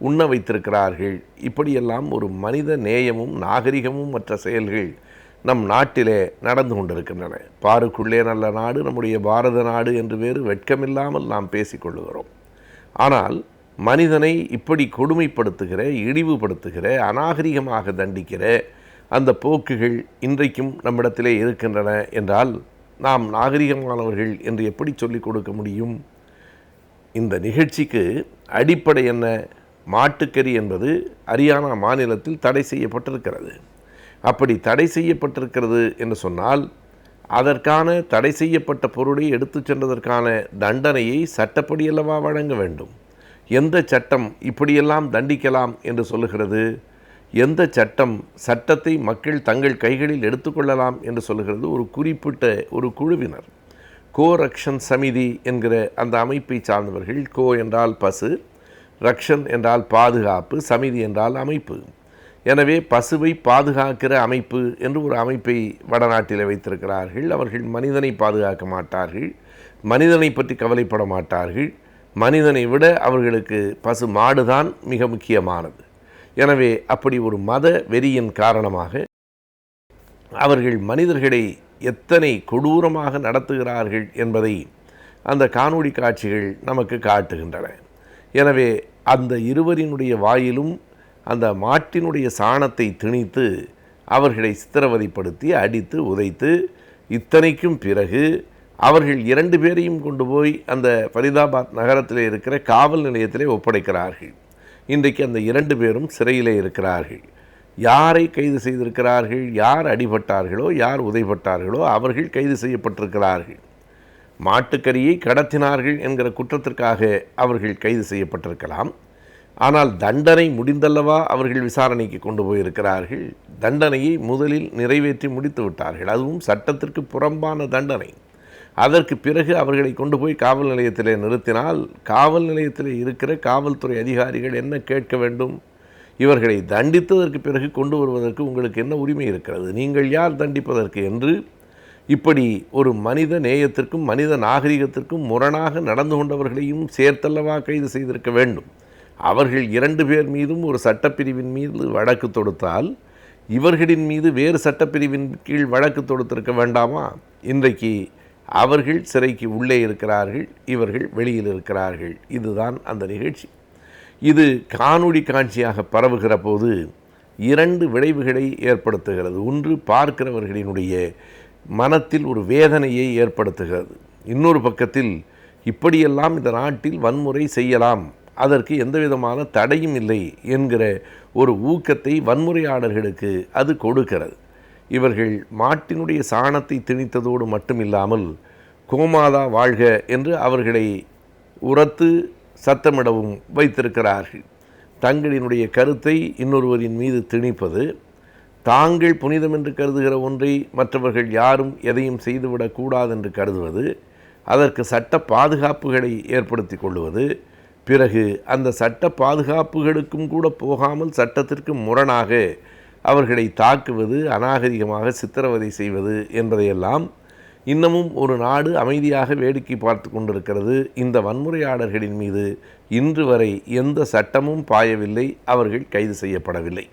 உண்ண வைத்திருக்கிறார்கள். இப்படியெல்லாம் ஒரு மனித நேயமும் நாகரிகமும் மற்ற செயல்கள் நம் நாட்டிலே நடந்து கொண்டிருக்கின்றன. பாருக்குள்ளே நல்ல நாடு நம்முடைய பாரத நாடு என்று வேறு வெட்கமில்லாமல் நாம் பேசிக்கொள்ளுகிறோம். ஆனால் மனிதனை இப்படி கொடுமைப்படுத்துகிற, இழிவுபடுத்துகிற, அநாகரிகமாக தண்டிக்கிற அந்த போக்குகள் இன்றைக்கும் நம்மிடத்திலே இருக்கின்றன என்றால் நாம் நாகரிகமானவர்கள் என்று எப்படி சொல்லிக் கொடுக்க முடியும்? இந்த நிகழ்ச்சிக்கு அடிப்படை என்ன? மாட்டுக்கறி என்பது ஹரியானா மாநிலத்தில் தடை செய்யப்பட்டிருக்கிறது. அப்படி தடை செய்யப்பட்டிருக்கிறது என்று சொன்னால் அதற்கான தடை செய்யப்பட்ட பொருளை எடுத்து சென்றதற்கான தண்டனையை சட்டப்படி அல்லவா வழங்க வேண்டும். எந்த சட்டம் இப்படியெல்லாம் தண்டிக்கலாம் என்று சொல்லுகிறது? எந்த சட்டம் சட்டத்தை மக்கள் தங்கள் கைகளில் எடுத்துக்கொள்ளலாம் என்று சொல்லுகிறது? ஒரு குறிப்பிட்ட ஒரு குழுவினர், கோ ரக்ஷன் சமிதி என்கிற அந்த அமைப்பை சார்ந்தவர்கள். கோ என்றால் பசு, ரக்ஷன் என்றால் பாதுகாப்பு, சமிதி என்றால் அமைப்பு. எனவே பசுவை பாதுகாக்கிற அமைப்பு என்று ஒரு அமைப்பை வடநாட்டில் வைத்திருக்கிறார்கள். அவர்கள் மனிதனை பாதுகாக்க மாட்டார்கள், மனிதனை பற்றி கவலைப்பட மாட்டார்கள். மனிதனை விட அவர்களுக்கு பசு மாடுதான் மிக முக்கியமானது. எனவே அப்படி ஒரு மத வெறியின் காரணமாக அவர்கள் மனிதர்களை எத்தனை கொடூரமாக நடத்துகிறார்கள் என்பதை அந்த காணொளி காட்சிகள் நமக்கு காட்டுகின்றன. எனவே அந்த இருவரினுடைய வாயிலும் அந்த மாட்டினுடைய சாணத்தை திணித்து அவர்களை சித்திரவதைப்படுத்தி அடித்து உதைத்து, இத்தனைக்கும் பிறகு அவர்கள் 2 பேரையும் கொண்டு போய் அந்த ஃபரிதாபாத் நகரத்தில் இருக்கிற காவல் நிலையத்திலே ஒப்படைக்கிறார்கள். இன்றைக்கு அந்த 2 பேரும் சிறையிலே இருக்கிறார்கள். யாரை கைது செய்திருக்கிறார்கள்? யார் அடிபட்டார்களோ, யார் உதைப்பட்டார்களோ அவர்கள் கைது செய்யப்பட்டிருக்கிறார்கள். மாட்டுக்கறியை கடத்தினார்கள் என்கிற குற்றத்திற்காக அவர்கள் கைது செய்யப்பட்டிருக்கலாம். ஆனால் தண்டனை முடிந்தல்லவா அவர்கள் விசாரணைக்கு கொண்டு போயிருக்கிறார்கள். தண்டனையை முதலில் நிறைவேற்றி முடித்து விட்டார்கள். அதுவும் சட்டத்திற்கு புறம்பான தண்டனை. அதற்கு பிறகு அவர்களை கொண்டு போய் காவல் நிலையத்திலே நிறுத்தினால் காவல் நிலையத்தில் இருக்கிற காவல்துறை அதிகாரிகள் என்ன கேட்க வேண்டும்? இவர்களை தண்டித்ததற்கு பிறகு கொண்டு வருவதற்கு உங்களுக்கு என்ன உரிமை இருக்கிறது? நீங்கள் யார் தண்டிப்பதற்கு என்று இப்படி ஒரு மனித நேயத்திற்கும் மனித நாகரிகத்திற்கும் முரணாக நடந்து கொண்டவர்களையும் சேர்த்தல்லவா கைது செய்திருக்க வேண்டும். அவர்கள் 2 பேர் மீதும் ஒரு சட்டப்பிரிவின் மீது வழக்கு தொடுத்தால் இவர்களின் மீது வேறு சட்டப்பிரிவின் கீழ் வழக்கு தொடுத்திருக்க வேண்டாமா? இன்றைக்கு அவர்கள் சிறைக்கு உள்ளே இருக்கிறார்கள், இவர்கள் வெளியில் இருக்கிறார்கள். இதுதான் அந்த நிகழ்ச்சி. இது காணொளி காட்சியாக பரவுகிற போது 2 விளைவுகளை ஏற்படுத்துகிறது. ஒன்று, பார்க்கிறவர்களினுடைய மனத்தில் ஒரு வேதனையை ஏற்படுத்துகிறது. இன்னொரு பக்கத்தில் இப்படியெல்லாம் இந்த நாட்டில் வன்முறை செய்யலாம், அதற்கு எந்தவிதமான தடையும் இல்லை என்கிற ஒரு ஊக்கத்தை வன்முறையாளர்களுக்கு அது கொடுக்கிறது. இவர்கள் மாட்டினுடைய சாணத்தை திணித்ததோடு மட்டுமில்லாமல் கோமாதா வாழ்க என்று அவர்களை உரத்து சத்தமிடவும் வைத்திருக்கிறார்கள். தங்களினுடைய கருத்தை இன்னொருவரின் மீது திணிப்பது, தாங்கள் புனிதம் என்று கருதுகிற ஒன்றை மற்றவர்கள் யாரும் எதையும் செய்துவிடக்கூடாது என்று கருதுவது, அதற்கு சட்ட பாதுகாப்புகளை ஏற்படுத்தி கொள்வது, பிறகு அந்த சட்ட பாதுகாப்புகளுக்கும் கூட போகாமல் சட்டத்திற்கு முரணாக அவர்களை தாக்குவது, அநாகரிகமாக சித்திரவதை செய்வது என்பதையெல்லாம் இன்னமும் ஒரு நாடு அமைதியாக வேடிக்கை பார்த்து கொண்டிருக்கிறது. இந்த வன்முறையாளர்களின் மீது இன்று வரை எந்த சட்டமும் பாயவில்லை, அவர்கள் கைது செய்யப்படவில்லை.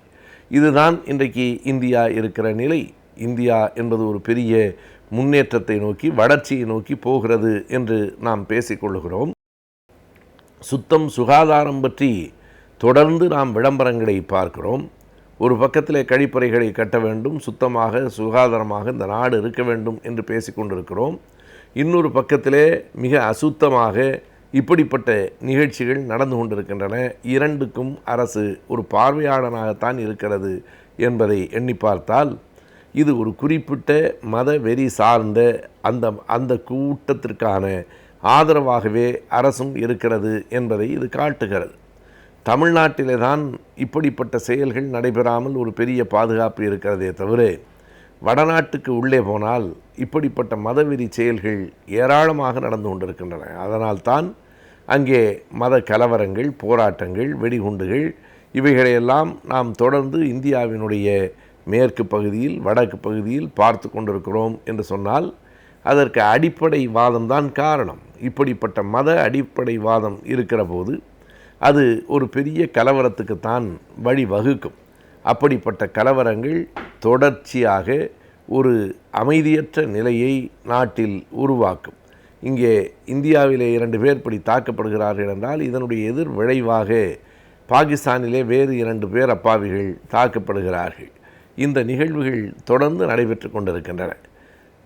இதுதான் இன்றைக்கு இந்தியா இருக்கிற நிலை. இந்தியா என்பது ஒரு பெரிய முன்னேற்றத்தை நோக்கி, வளர்ச்சியை நோக்கி போகிறது என்று நாம் பேசிக்கொள்கிறோம். சுத்தம் சுகாதாரம் பற்றி தொடர்ந்து நாம் விளம்பரங்களை பார்க்கிறோம். ஒரு பக்கத்திலே கழிப்பறைகளை கட்ட வேண்டும், சுத்தமாக சுகாதாரமாக இந்த நாடு இருக்க வேண்டும் என்று பேசிக்கொண்டிருக்கிறோம். இன்னொரு பக்கத்திலே மிக அசுத்தமாக இப்படிப்பட்ட நிகழ்ச்சிகள் நடந்து கொண்டிருக்கின்றன. இரண்டுக்கும் அரசு ஒரு பார்வையாளனாகத்தான் இருக்கிறது என்பதை எண்ணி பார்த்தால் இது ஒரு குறிப்பிட்ட மத வெறி சார்ந்த அந்த கூட்டத்திற்கான ஆதரவாகவே அரசும் இருக்கிறது என்பதை இது காட்டுகிறது. தமிழ்நாட்டிலே தான் இப்படிப்பட்ட செயல்கள் நடைபெறாமல் ஒரு பெரிய பாதுகாப்பு இருக்கிறதே தவிர, வடநாட்டுக்கு உள்ளே போனால் இப்படிப்பட்ட மதவெறி செயல்கள் ஏராளமாக நடந்து கொண்டிருக்கின்றன. அதனால்தான் அங்கே மத கலவரங்கள், போராட்டங்கள், வெடிகுண்டுகள் இவைகளையெல்லாம் நாம் தொடர்ந்து இந்தியாவினுடைய மேற்கு பகுதியில், வடக்கு பகுதியில் பார்த்து கொண்டிருக்கிறோம் என்று சொன்னால் அதற்கு அடிப்படை வாதம்தான் காரணம். இப்படிப்பட்ட மத அடிப்படை வாதம் இருக்கிற போது அது ஒரு பெரிய கலவரத்துக்குத்தான் வழிவகுக்கும். அப்படிப்பட்ட கலவரங்கள் தொடர்ச்சியாக ஒரு அமைதியற்ற நிலையை நாட்டில் உருவாக்கும். இங்கே இந்தியாவிலே 2 பேர் இப்படி தாக்கப்படுகிறார்கள் என்றால் இதனுடைய எதிர் விளைவாக பாகிஸ்தானிலே வேறு 2 பேர் அப்பாவிகள் தாக்கப்படுகிறார்கள். இந்த நிகழ்வுகள் தொடர்ந்து நடைபெற்று கொண்டிருக்கின்றன.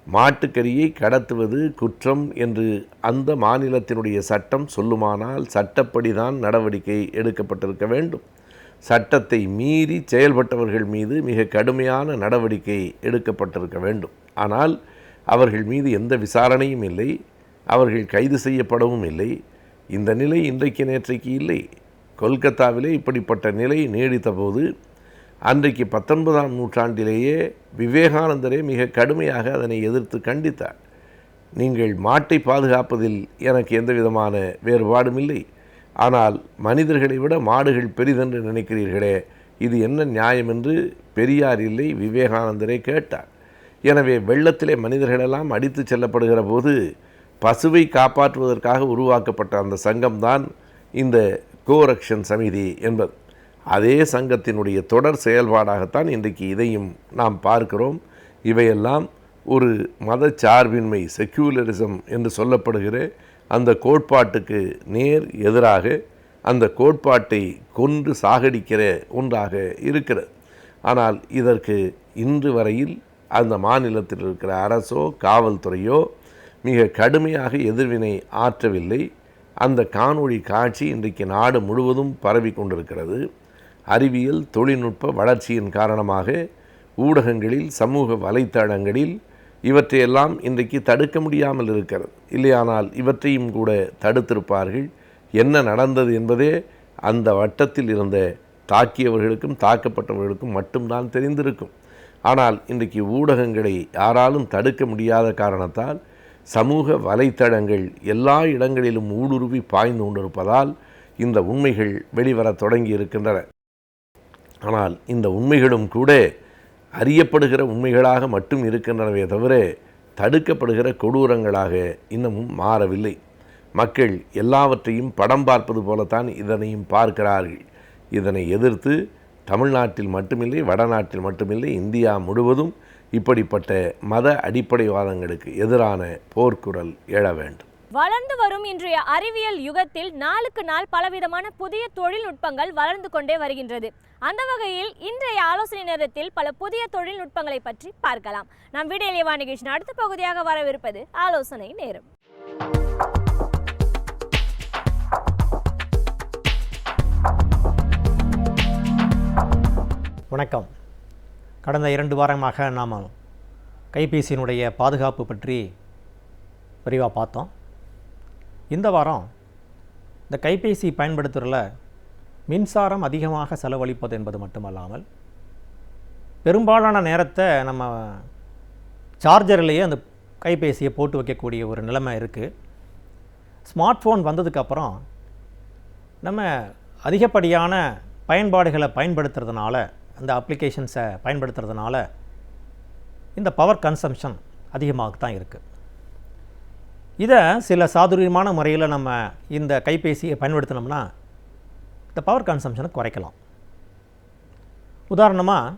மாட்டுக்கறியை கடத்துவது குற்றம் என்று அந்த மாநிலத்தினுடைய சட்டம் சொல்லுமானால் சட்டப்படி தான் நடவடிக்கை எடுக்கப்பட்டிருக்க வேண்டும். சட்டத்தை மீறி செயல்பட்டவர்கள் மீது மிக கடுமையான நடவடிக்கை எடுக்கப்பட்டிருக்க வேண்டும். ஆனால் அவர்கள் மீது எந்த விசாரணையும் இல்லை, அவர்கள் கைது செய்யப்படவும் இல்லை. இந்த நிலை இன்றைக்கு நேற்றைக்கு இல்லை. கொல்கத்தாவிலே இப்படிப்பட்ட நிலை நீடித்த போது அன்றைக்கு 19ஆம் நூற்றாண்டிலேயே விவேகானந்தரே மிக கடுமையாக அதனை எதிர்த்து கண்டித்தார். நீங்கள் மாட்டை பாதுகாப்பதில் எனக்கு எந்த விதமான வேறுபாடும் இல்லை, ஆனால் மனிதர்களை விட மாடுகள் பெரிதென்று நினைக்கிறீர்களே, இது என்ன நியாயம் என்று பெரியார் இல்லை விவேகானந்தரே கேட்டார். எனவே வெள்ளத்திலே மனிதர்களெல்லாம் அடித்து செல்லப்படுகிற போது பசுவை காப்பாற்றுவதற்காக உருவாக்கப்பட்ட அந்த சங்கம்தான் இந்த கோரக்ஷன் சமிதி என்பது. அதே சங்கத்தினுடைய தொடர் செயல்பாடாகத்தான் இன்றைக்கு இதையும் நாம் பார்க்கிறோம். இவையெல்லாம் ஒரு மதச்சார்பின்மை, செக்யூலரிசம் என்று சொல்லப்படுகிற அந்த கோட்பாட்டுக்கு நேர் எதிராக, அந்த கோட்பாட்டை கொன்று சாகடிக்கிற ஒன்றாக இருக்கிறது. ஆனால் இதற்கு இன்று வரையில் அந்த மாநிலத்தில் இருக்கிற அரசோ காவல்துறையோ மிக கடுமையாக எதிர்வினை ஆற்றவில்லை. அந்த காணொளி காட்சி இன்றைக்கு நாடு முழுவதும் பரவி கொண்டிருக்கிறது. அறிவியல் தொழில்நுட்ப வளர்ச்சியின் காரணமாக ஊடகங்களில், சமூக வலைத்தளங்களில் இவற்றையெல்லாம் இன்றைக்கு தடுக்க முடியாமல் இருக்கிறது. இல்லையானால் இவற்றையும் கூட தடுத்திருப்பார்கள். என்ன நடந்தது என்பதே அந்த வட்டத்தில் இருந்த தாக்கியவர்களுக்கும் தாக்கப்பட்டவர்களுக்கும் மட்டும்தான் தெரிந்திருக்கும். ஆனால் இன்றைக்கு ஊடகங்களை யாராலும் தடுக்க முடியாத காரணத்தால் சமூக வலைத்தளங்கள் எல்லா இடங்களிலும் ஊடுருவி பாய்ந்து கொண்டிருப்பதால் இந்த உண்மைகள் வெளிவரத் தொடங்கி இருக்கின்றன. ஆனால் இந்த உண்மைகளும் கூட அறியப்படுகிற உண்மைகளாக மட்டும் இருக்கின்றனவே தவிர தடுக்கப்படுகிற கொடூரங்களாக இன்னமும் மாறவில்லை. மக்கள் எல்லாவற்றையும் படம் பார்ப்பது போலத்தான் இதனையும் பார்க்கிறார்கள். இதனை எதிர்த்து தமிழ்நாட்டில் மட்டுமில்லை, வடநாட்டில் மட்டுமில்லை, இந்தியா முழுவதும் இப்படிப்பட்ட மத அடிப்படைவாதங்களுக்கு எதிரான போர்க்குரல் எழ வேண்டும். வளர்ந்து வரும் இன்றைய அறிவியல் யுகத்தில் நாளுக்கு நாள் பலவிதமான புதிய தொழில்நுட்பங்கள் வளர்ந்து கொண்டே வருகின்றது. அந்த வகையில் இன்றைய ஆலோசனை நேரத்தில் பல புதிய தொழில்நுட்பங்களை பற்றி பார்க்கலாம். நம் வீடியோ லேவா நிகழ்ச்சியின் அடுத்த பகுதியாக வரவிருப்பது ஆலோசனை நேரம். வணக்கம். கடந்த 2 வாரமாக நாம் கைபேசியினுடைய பாதுகாப்பு பற்றி விரிவாக பார்த்தோம். இந்த வாரம் இந்த கைபேசி பயன்படுத்துகிறதுல மின்சாரம் அதிகமாக செலவழிப்பது என்பது மட்டுமல்லாமல் பெரும்பாலான நேரத்தை நம்ம சார்ஜர்லேயே அந்த கைபேசியை போட்டு வைக்கக்கூடிய ஒரு நிலைமை இருக்குது. ஸ்மார்ட் ஃபோன் வந்ததுக்கப்புறம் நம்ம அதிகப்படியான பயன்பாடுகளை பயன்படுத்துறதுனால, அந்த அப்ளிகேஷன்ஸை பயன்படுத்துறதுனால இந்த பவர் கன்சம்ஷன் அதிகமாக தான் இருக்குது. இதை சில சாதுரியமான முறையில் நம்ம இந்த கைபேசியை பயன்படுத்தினோம்னா இந்த பவர் கன்சம்ஷனை குறைக்கலாம். உதாரணமாக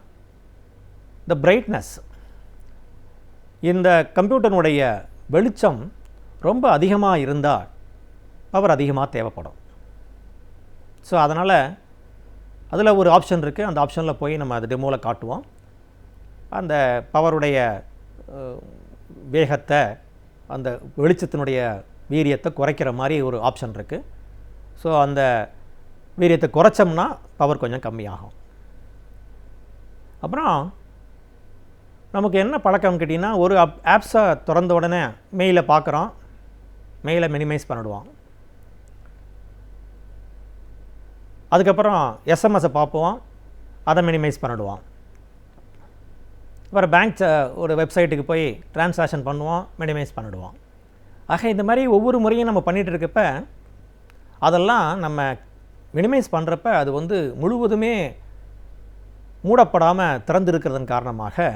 இந்த பிரைட்னஸ், இந்த கம்ப்யூட்டருடைய வெளிச்சம் ரொம்ப அதிகமாக இருந்தால் பவர் அதிகமாக தேவைப்படும். ஸோ அதனால் அதில் ஒரு ஆப்ஷன் இருக்குது. அந்த ஆப்ஷனில் போய் நம்ம அது டெமோவில் காட்டுவோம். அந்த பவருடைய வேகத்தை, அந்த வெளிச்சத்தினுடைய வீரியத்தை குறைக்கிற மாதிரி ஒரு ஆப்ஷன் இருக்குது. ஸோ அந்த வீரியத்தை குறைச்சோம்னா பவர் கொஞ்சம் கம்மியாகும். அப்புறம் நமக்கு என்ன பழக்கம் கேட்டிங்கன்னா, ஒரு ஆப்ஸை திறந்த உடனே மெயிலை பார்க்குறோம், மெயிலை மினிமைஸ் பண்ணிடுவோம். அதுக்கப்புறம் எஸ்எம்எஸை பார்ப்போம், அதை மினிமைஸ் பண்ணிடுவோம். அப்புறம் பேங்க் ஒரு வெப்சைட்டுக்கு போய் ட்ரான்சாக்ஷன் பண்ணுவோம், மினிமைஸ் பண்ணிடுவோம். ஆக இந்த மாதிரி ஒவ்வொரு முறையும் நம்ம பண்ணிகிட்டு இருக்கப்ப அதெல்லாம் நம்ம மினிமைஸ் பண்ணுறப்ப அது முழுவதுமே மூடப்படாமல் திறந்திருக்கிறதன் காரணமாக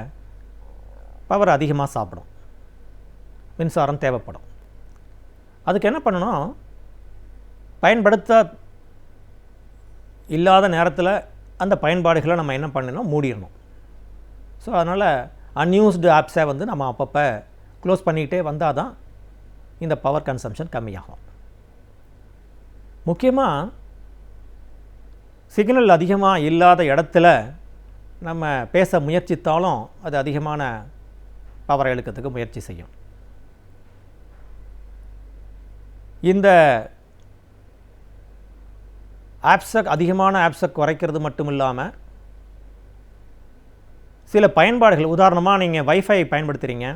பவர் அதிகமாக சாப்பிடும், மின்சாரம் தேவைப்படும். அதுக்கு என்ன பண்ணணும், பயன்படுத்த இல்லாத நேரத்தில் அந்த பயன்பாடுகளை நம்ம என்ன பண்ணணும், மூடிடணும். ஸோ அதனால் அன்யூஸ்டு ஆப்ஸை நம்ம அப்பப்போ க்ளோஸ் பண்ணிக்கிட்டே வந்தால் தான் இந்த பவர் கன்சம்ஷன் கம்மியாகும். முக்கியமாக சிக்னல் அதிகமாக இல்லாத இடத்துல நம்ம பேச முயற்சித்தாலும் அது அதிகமான பவரை இழுக்கிறதுக்கு முயற்சி செய்யும். இந்த அதிகமான ஆப்ஸை குறைக்கிறது மட்டும் இல்லாமல் சில பயன்பாடுகள், உதாரணமாக நீங்கள் வைஃபை பயன்படுத்துகிறீங்க,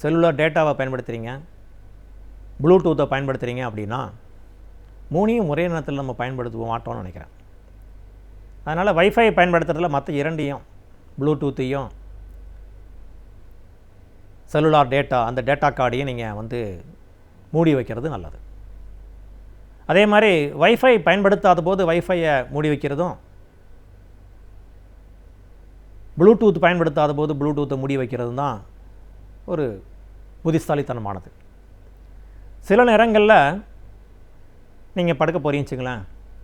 செல்லுலார் டேட்டாவை பயன்படுத்துகிறீங்க, ப்ளூடூத்தை பயன்படுத்துகிறீங்க அப்படின்னா 3யும் ஒரே நேரத்தில் நம்ம பயன்படுத்த மாட்டோம்னு நினைக்கிறேன். அதனால் வைஃபை பயன்படுத்துறதுல மற்ற 2யும், ப்ளூடூத்தையும் செல்லுலார் டேட்டா, அந்த டேட்டா கார்டையும் நீங்கள் மூடி வைக்கிறது நல்லது. அதே மாதிரி வைஃபை பயன்படுத்தாத போது வைஃபையை மூடி வைக்கிறதும், ப்ளூடூத் பயன்படுத்தாத போது ப்ளூடூத்தை மூடி வைக்கிறதும் தான் ஒரு புத்திசாலித்தனமானது. சில நேரங்களில் நீங்கள் படுக்க போகிறீங்கன்னு வச்சுங்களேன்,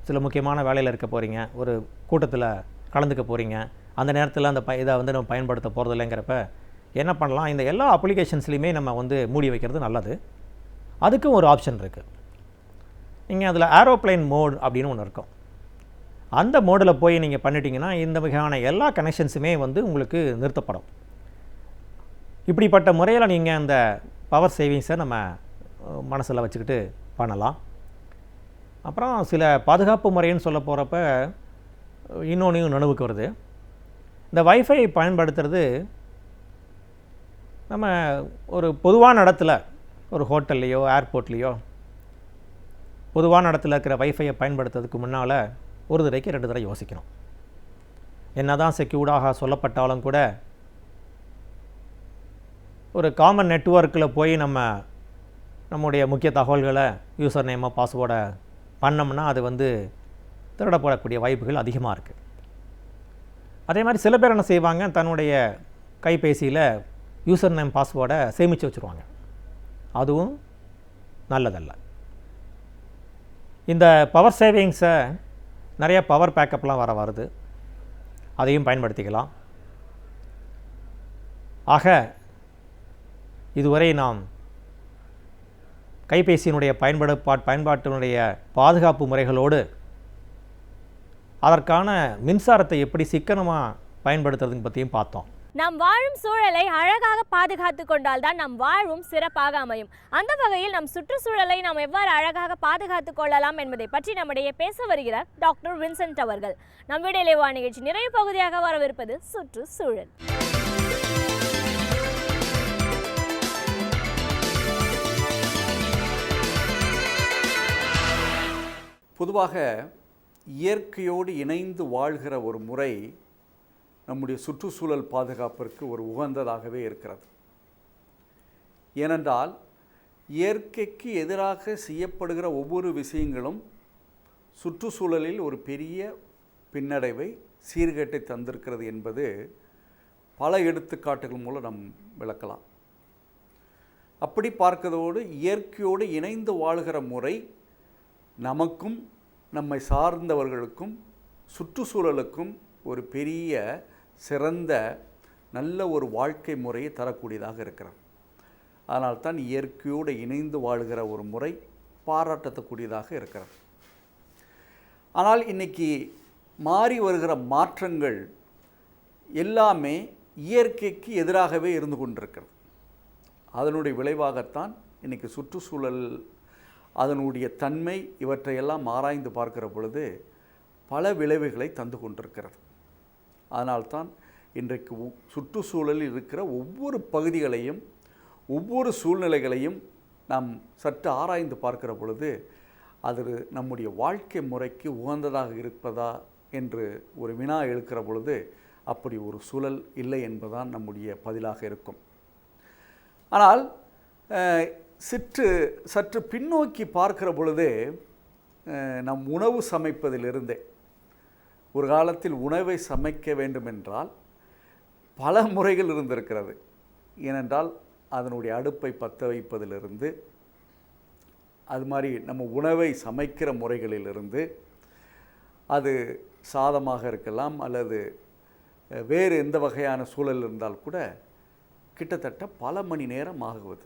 சில முக்கியமான வேலையில் இருக்க போகிறீங்க, ஒரு கூட்டத்தில் கலந்துக்க போகிறீங்க, அந்த நேரத்தில் அந்த இதை நம்ம பயன்படுத்த போகிறது இல்லைங்கிறப்ப என்ன பண்ணலாம், இந்த எல்லா அப்ளிகேஷன்ஸ்லையுமே நம்ம மூடி வைக்கிறது நல்லது. அதுக்கும் ஒரு ஆப்ஷன் இருக்குது. நீங்கள் அதில் ஏரோப்ளைன் மோட் அப்படின்னு ஒன்று இருக்கும். அந்த மோடில் போய் நீங்கள் பண்ணிட்டீங்கன்னா இந்த வகையான எல்லா கனெக்ஷன்ஸுமே உங்களுக்கு நிறுத்தப்படும். இப்படிப்பட்ட முறையில் நீங்கள் அந்த பவர் சேவிங்ஸை நம்ம மனசில் வச்சுக்கிட்டு பண்ணலாம். அப்புறம் சில பாதுகாப்பு முறைன்னு சொல்ல போகிறப்ப இன்னொன்று நினைவுக்கு வருது. இந்த வைஃபை பயன்படுத்துறது நம்ம ஒரு பொதுவான இடத்துல, ஒரு ஹோட்டல்லையோ ஏர்போர்ட்லேயோ பொதுவான இடத்துல இருக்கிற வைஃபையை பயன்படுத்துறதுக்கு முன்னால் ஒரு தடவைக்கு 2 தடவை யோசிக்கணும். என்ன தான் செக்யூர்டாக சொல்லப்பட்டாலும் கூட ஒரு காமன் நெட்வொர்க்கில் போய் நம்முடைய முக்கிய தகவல்களை, யூசர் நேமை, பாஸ்வேர்டை பண்ணோம்னா அது திருடப்படக்கூடிய வாய்ப்புகள் அதிகமாக இருக்குது. அதே மாதிரி சில பேர் என்ன செய்வாங்க, தன்னுடைய கைபேசியில் யூசர் நேம், பாஸ்வேர்டை சேமித்து வச்சுருவாங்க. அதுவும் நல்லதல்ல. இந்த பவர் சேவிங்ஸை நிறைய பவர் பேக்கப்லாம் வருது, அதையும் பயன்படுத்திக்கலாம். ஆக இதுவரை நாம் கைபேசியினுடைய பயன்பாட்டினுடைய பாதுகாப்பு முறைகளோடு அதற்கான மின்சாரத்தை எப்படி சிக்கனமாக பயன்படுத்துறதுன்னு பற்றியும் பார்த்தோம். நாம் வாழும் சூழலை அழகாக பாதுகாத்து கொண்டால்தான் நம் வாழ்வும் சிறப்பாக அமையும். அந்த வகையில் நம் சுற்றுச்சூழலை நாம் எவ்வாறு அழகாக பாதுகாத்து கொள்ளலாம் என்பதை பற்றி நம்மிடையே பேச வருகிறார் டாக்டர் வின்சென்ட் அவர்கள். நம் வீடியோ நிகழ்ச்சி நிறைவு பகுதியாக வரவிருப்பது சுற்றுச்சூழல். பொதுவாக இயற்கையோடு இணைந்து வாழ்கிற ஒரு முறை நம்முடைய சுற்றுச்சூழல் பாதுகாப்பிற்கு ஒரு உகந்ததாகவே இருக்கிறது. ஏனென்றால் இயற்கைக்கு எதிராக செய்யப்படுகிற ஒவ்வொரு விஷயங்களும் சுற்றுச்சூழலில் ஒரு பெரிய பின்னடைவை சீர்கேட்டை தந்திருக்கிறது என்பது பல எடுத்துக்காட்டுகள் மூலம் நாம் விளக்கலாம். அப்படி பார்க்கிறதோடு இயற்கையோடு இணைந்து வாழ்கிற முறை நமக்கும் நம்மை சார்ந்தவர்களுக்கும் சுற்றுச்சூழலுக்கும் ஒரு பெரிய சிறந்த நல்ல ஒரு வாழ்க்கை முறையை தரக்கூடியதாக இருக்கிறது. அதனால்தான் இயற்கையோடு இணைந்து வாழ்கிற ஒரு முறை பாராட்டக்கூடியதாக இருக்கிறது. ஆனால் இன்றைக்கி மாறி வருகிற மாற்றங்கள் எல்லாமே இயற்கைக்கு எதிராகவே இருந்து கொண்டிருக்கிறது. அதனுடைய விளைவாகத்தான் இன்றைக்கி சுற்றுச்சூழல் அதனுடைய தன்மை இவற்றையெல்லாம் ஆராய்ந்து பார்க்கிற பொழுது பல விளைவுகளை தந்து கொண்டிருக்கிறது. அதனால்தான் இன்றைக்கு சுற்றுச்சூழலில் இருக்கிற ஒவ்வொரு பகுதிகளையும் ஒவ்வொரு சூழ்நிலைகளையும் நாம் சற்று ஆராய்ந்து பார்க்கிற பொழுது அது நம்முடைய வாழ்க்கை முறைக்கு உகந்ததாக இருப்பதா என்று ஒரு வினா எழுக்கிற பொழுது அப்படி ஒரு சூழல் இல்லை என்பதுதான் நம்முடைய பதிலாக இருக்கும். ஆனால் சற்று பின்னோக்கி பார்க்கிற பொழுதே நம் உணவு சமைப்பதிலிருந்தே ஒரு காலத்தில் உணவை சமைக்க வேண்டுமென்றால் பல முறைகள் இருந்திருக்கிறது. ஏனென்றால் அதனுடைய அடுப்பை பற்ற வைப்பதிலிருந்து அது மாதிரி நம்ம உணவை சமைக்கிற முறைகளிலிருந்து அது சாதமாக இருக்கலாம் அல்லது வேறு எந்த வகையான சூழல் இருந்தால் கூட கிட்டத்தட்ட பல மணி நேரம் ஆகுவது.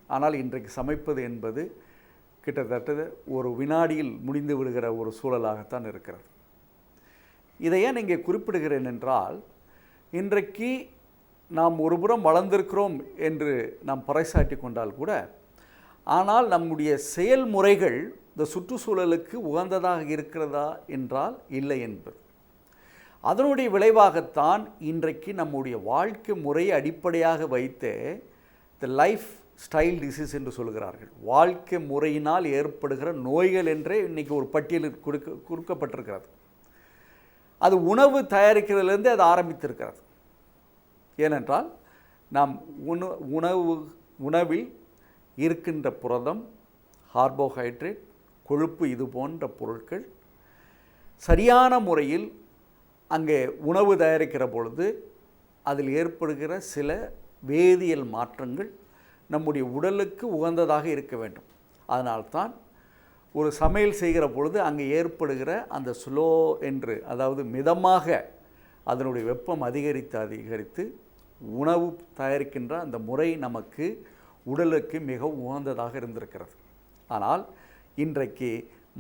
ஆனால் இன்றைக்கு சமைப்பது என்பது கிட்டத்தட்ட ஒரு வினாடியில் முடிந்து விடுகிற ஒரு சூழலாகத்தான் இருக்கிறது. இதை ஏன் இங்கே குறிப்பிடுகிறேன் என்றால் இன்றைக்கு நாம் ஒருபுறம் வளர்ந்திருக்கிறோம் என்று நாம் பறைசாட்டி கொண்டால் கூட ஆனால் நம்முடைய செயல்முறைகள் இந்த சுற்றுச்சூழலுக்கு உகந்ததாக இருக்கிறதா என்றால் இல்லை என்பது. அதனுடைய விளைவாகத்தான் இன்றைக்கு நம்முடைய வாழ்க்கை முறையை அடிப்படையாக வைத்து த லைஃப் ஸ்டைல் டிசீஸ் என்று சொல்கிறார்கள். வாழ்க்கை முறையினால் ஏற்படுகிற நோய்கள் என்றே இன்றைக்கி ஒரு பட்டியலில் கொடுக்கப்பட்டிருக்கிறது. அது உணவு தயாரிக்கிறதுலேருந்து அது ஆரம்பித்திருக்கிறது. ஏனென்றால் நாம் உணவில் இருக்கின்ற புரதம், கார்போஹைட்ரேட், கொழுப்பு இது போன்ற பொருட்கள் சரியான முறையில் அங்கே உணவு தயாரிக்கிற பொழுது அதில் ஏற்படுகிற சில வேதியியல் மாற்றங்கள் நம்முடைய உடலுக்கு உகந்ததாக இருக்க வேண்டும். அதனால்தான் ஒரு சமையல் செய்கிற பொழுது அங்கே ஏற்படுகிற அந்த ஸ்லோ என்று அதாவது மிதமாக அதனுடைய வெப்பம் அதிகரித்து உணவு தயாரிக்கின்ற அந்த முறை நமக்கு உடலுக்கு மிகவும் உகந்ததாக இருந்திருக்கிறது. ஆனால் இன்றைக்கு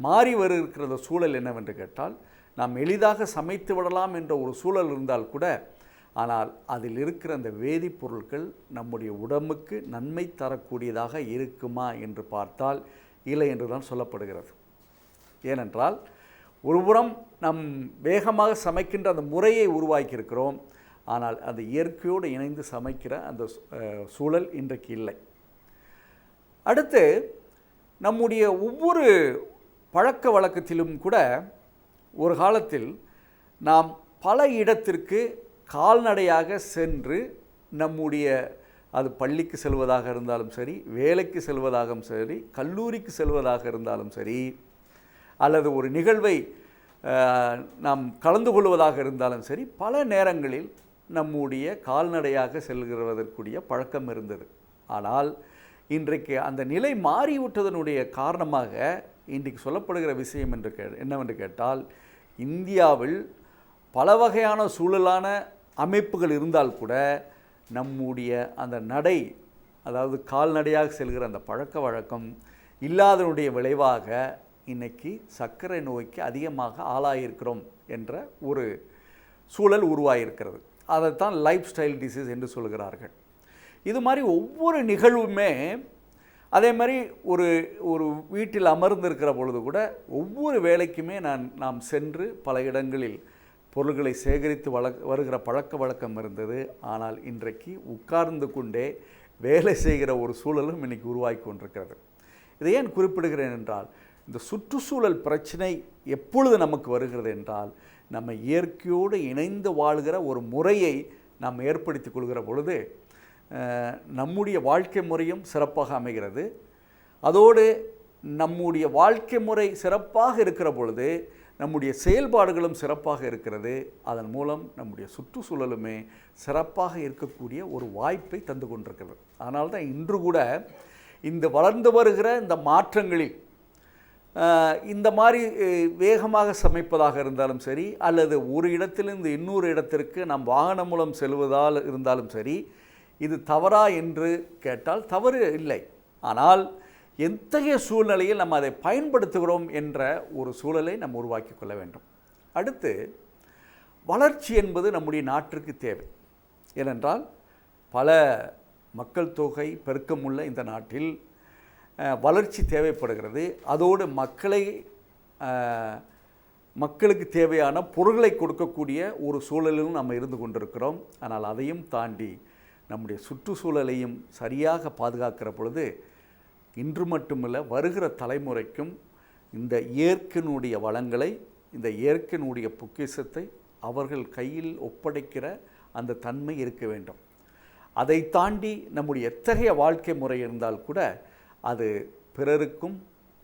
மாறி வருகிற சூழல் என்னவென்று கேட்டால் நாம் எளிதாக சமைத்து விடலாம் என்ற ஒரு சூழல் இருந்தால் கூட ஆனால் அதில் இருக்கிற அந்த வேதிப்பொருட்கள் நம்முடைய உடம்புக்கு நன்மை தரக்கூடியதாக இருக்குமா என்று பார்த்தால் இல்லை என்று தான் சொல்லப்படுகிறது. ஏனென்றால் ஒருபுறம் நம் வேகமாக சமைக்கின்ற அந்த முறையை உருவாக்கியிருக்கிறோம். ஆனால் அந்த இயற்கையோடு இணைந்து சமைக்கிற அந்த சூழல் இன்றைக்கு இல்லை. அடுத்து நம்முடைய ஒவ்வொரு பழக்க வழக்கத்திலும் கூட ஒரு காலத்தில் நாம் பல இடத்திற்கு கால்நடையாக சென்று நம்முடைய அது பள்ளிக்கு செல்வதாக இருந்தாலும் சரி, வேலைக்கு செல்வதாகவும் சரி, கல்லூரிக்கு செல்வதாக இருந்தாலும் சரி, அல்லது ஒரு நிகழ்வை நாம் கலந்து கொள்வதாக இருந்தாலும் சரி, பல நேரங்களில் நம்முடைய கால்நடையாக செல்கிறதற்குரிய பழக்கம் இருந்தது. ஆனால் இன்றைக்கு அந்த நிலை மாறிவிட்டதனுடைய காரணமாக இன்றைக்கு சொல்லப்படுகிற விஷயம் என்னவென்று கேட்டால் இந்தியாவில் பல வகையான சூழலான அமைப்புகள் இருந்தால் கூட நம்முடைய அந்த நடை அதாவது கால்நடையாக செல்கிற அந்த பழக்க வழக்கம் இல்லாதனுடைய விளைவாக இன்றைக்கி சர்க்கரை நோய்க்கு அதிகமாக ஆளாயிருக்கிறோம் என்ற ஒரு சூழல் உருவாகியிருக்கிறது. அதைத்தான் லைஃப் ஸ்டைல் டிசீஸ் என்று சொல்கிறார்கள். இது மாதிரி ஒவ்வொரு நிகழ்வுமே அதே மாதிரி ஒரு ஒரு வீட்டில் அமர்ந்திருக்கிற பொழுது கூட ஒவ்வொரு வேலைக்குமே நாம் சென்று பல இடங்களில் பொருள்களை சேகரித்து வருகிற பழக்க வழக்கம் இருந்தது. ஆனால் இன்றைக்கு உட்கார்ந்து கொண்டே வேலை செய்கிற ஒரு சூழலும் இன்றைக்கி உருவாகி கொண்டிருக்கிறது. இதை ஏன் குறிப்பிடுகிறேன் என்றால், இந்த சுற்றுச்சூழல் பிரச்சனை எப்பொழுது நமக்கு வருகிறது என்றால், நம்ம இயற்கையோடு இணைந்து வாழ்கிற ஒரு முறையை நாம் ஏற்படுத்தி கொள்கிற பொழுது நம்முடைய வாழ்க்கை முறையும் சிறப்பாக அமைகிறது. அதோடு நம்முடைய வாழ்க்கை முறை சிறப்பாக இருக்கிற பொழுது நம்முடைய செயல்பாடுகளும் சிறப்பாக இருக்கிறது. அதன் மூலம் நம்முடைய சுற்றுச்சூழலுமே சிறப்பாக இருக்கக்கூடிய ஒரு வாய்ப்பை தந்து கொண்டிருக்கிறது. அதனால தான் இன்று கூட இந்த வளர்ந்து வருகிற இந்த மாற்றங்களில் இந்த மாதிரி வேகமாக சமைப்பதாக இருந்தாலும் சரி, அல்லது ஒரு இடத்திலிருந்து இன்னொரு இடத்திற்கு நாம் வாகனம் மூலம் செல்வதால் இருந்தாலும் சரி, இது தவறா என்று கேட்டால் தவறு இல்லை. ஆனால் எத்தகைய சூழ்நிலையில் நம்ம அதை பயன்படுத்துகிறோம் என்ற ஒரு சூழலை நம்ம உருவாக்கி கொள்ள வேண்டும். அடுத்து, வளர்ச்சி என்பது நம்முடைய நாட்டிற்கு தேவை. ஏனென்றால் பல மக்கள் தொகை பெருக்கமுள்ள இந்த நாட்டில் வளர்ச்சி தேவைப்படுகிறது. அதோடு மக்களுக்கு தேவையான பொருட்களை கொடுக்கக்கூடிய ஒரு சூழலிலும் நம்ம இருந்து கொண்டிருக்கிறோம். ஆனால் அதையும் தாண்டி நம்முடைய சுற்றுச்சூழலையும் சரியாக பாதுகாக்கிற பொழுது இன்று மட்டுமல்ல, வருகிற தலைமுறைக்கும் இந்த இயற்கையினுடைய வளங்களை, இந்த இயற்கையினுடைய பொக்கிஷத்தை அவர்கள் கையில் ஒப்படைக்கிற அந்த தன்மை இருக்க வேண்டும். அதை தாண்டி நம்முடைய எத்தகைய வாழ்க்கை முறை இருந்தால் கூட அது பிறருக்கும்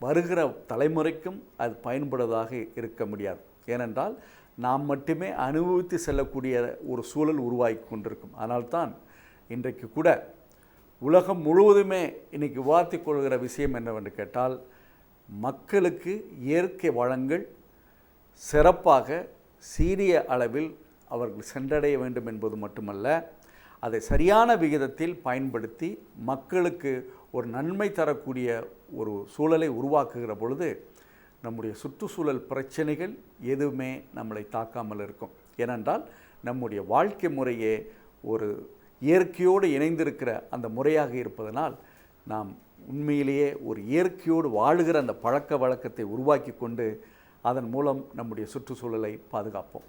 வருகிற தலைமுறைக்கும் அது பயன்படுவதாக இருக்க முடியாது. ஏனென்றால் நாம் மட்டுமே அனுபவித்து செல்லக்கூடிய ஒரு சூழல் உருவாகி கொண்டிருக்கும். அதனால்தான் இன்றைக்கு கூட உலகம் முழுவதுமே இன்றைக்கி விவாதித்து கொள்கிற விஷயம் என்னவென்று கேட்டால், மக்களுக்கு இயற்கை வளங்கள் சிறப்பாக சீரிய அளவில் அவர்கள் சென்றடைய வேண்டும் என்பது மட்டுமல்ல, அதை சரியான விகிதத்தில் பயன்படுத்தி மக்களுக்கு ஒரு நன்மை தரக்கூடிய ஒரு சூழலை உருவாக்குகிற பொழுது நம்முடைய சுற்றுச்சூழல் பிரச்சனைகள் எதுவுமே நம்மளை தாக்காமல் இருக்கும். ஏனென்றால் நம்முடைய வாழ்க்கை முறையே ஒரு இயற்கையோடு இணைந்திருக்கிற அந்த முறையாக இருப்பதனால் நாம் உண்மையிலேயே ஒரு இயற்கையோடு வாழுகிற அந்த பழக்க வழக்கத்தை உருவாக்கி கொண்டு அதன் மூலம் நம்முடைய சுற்றுச்சூழலை பாதுகாப்போம்.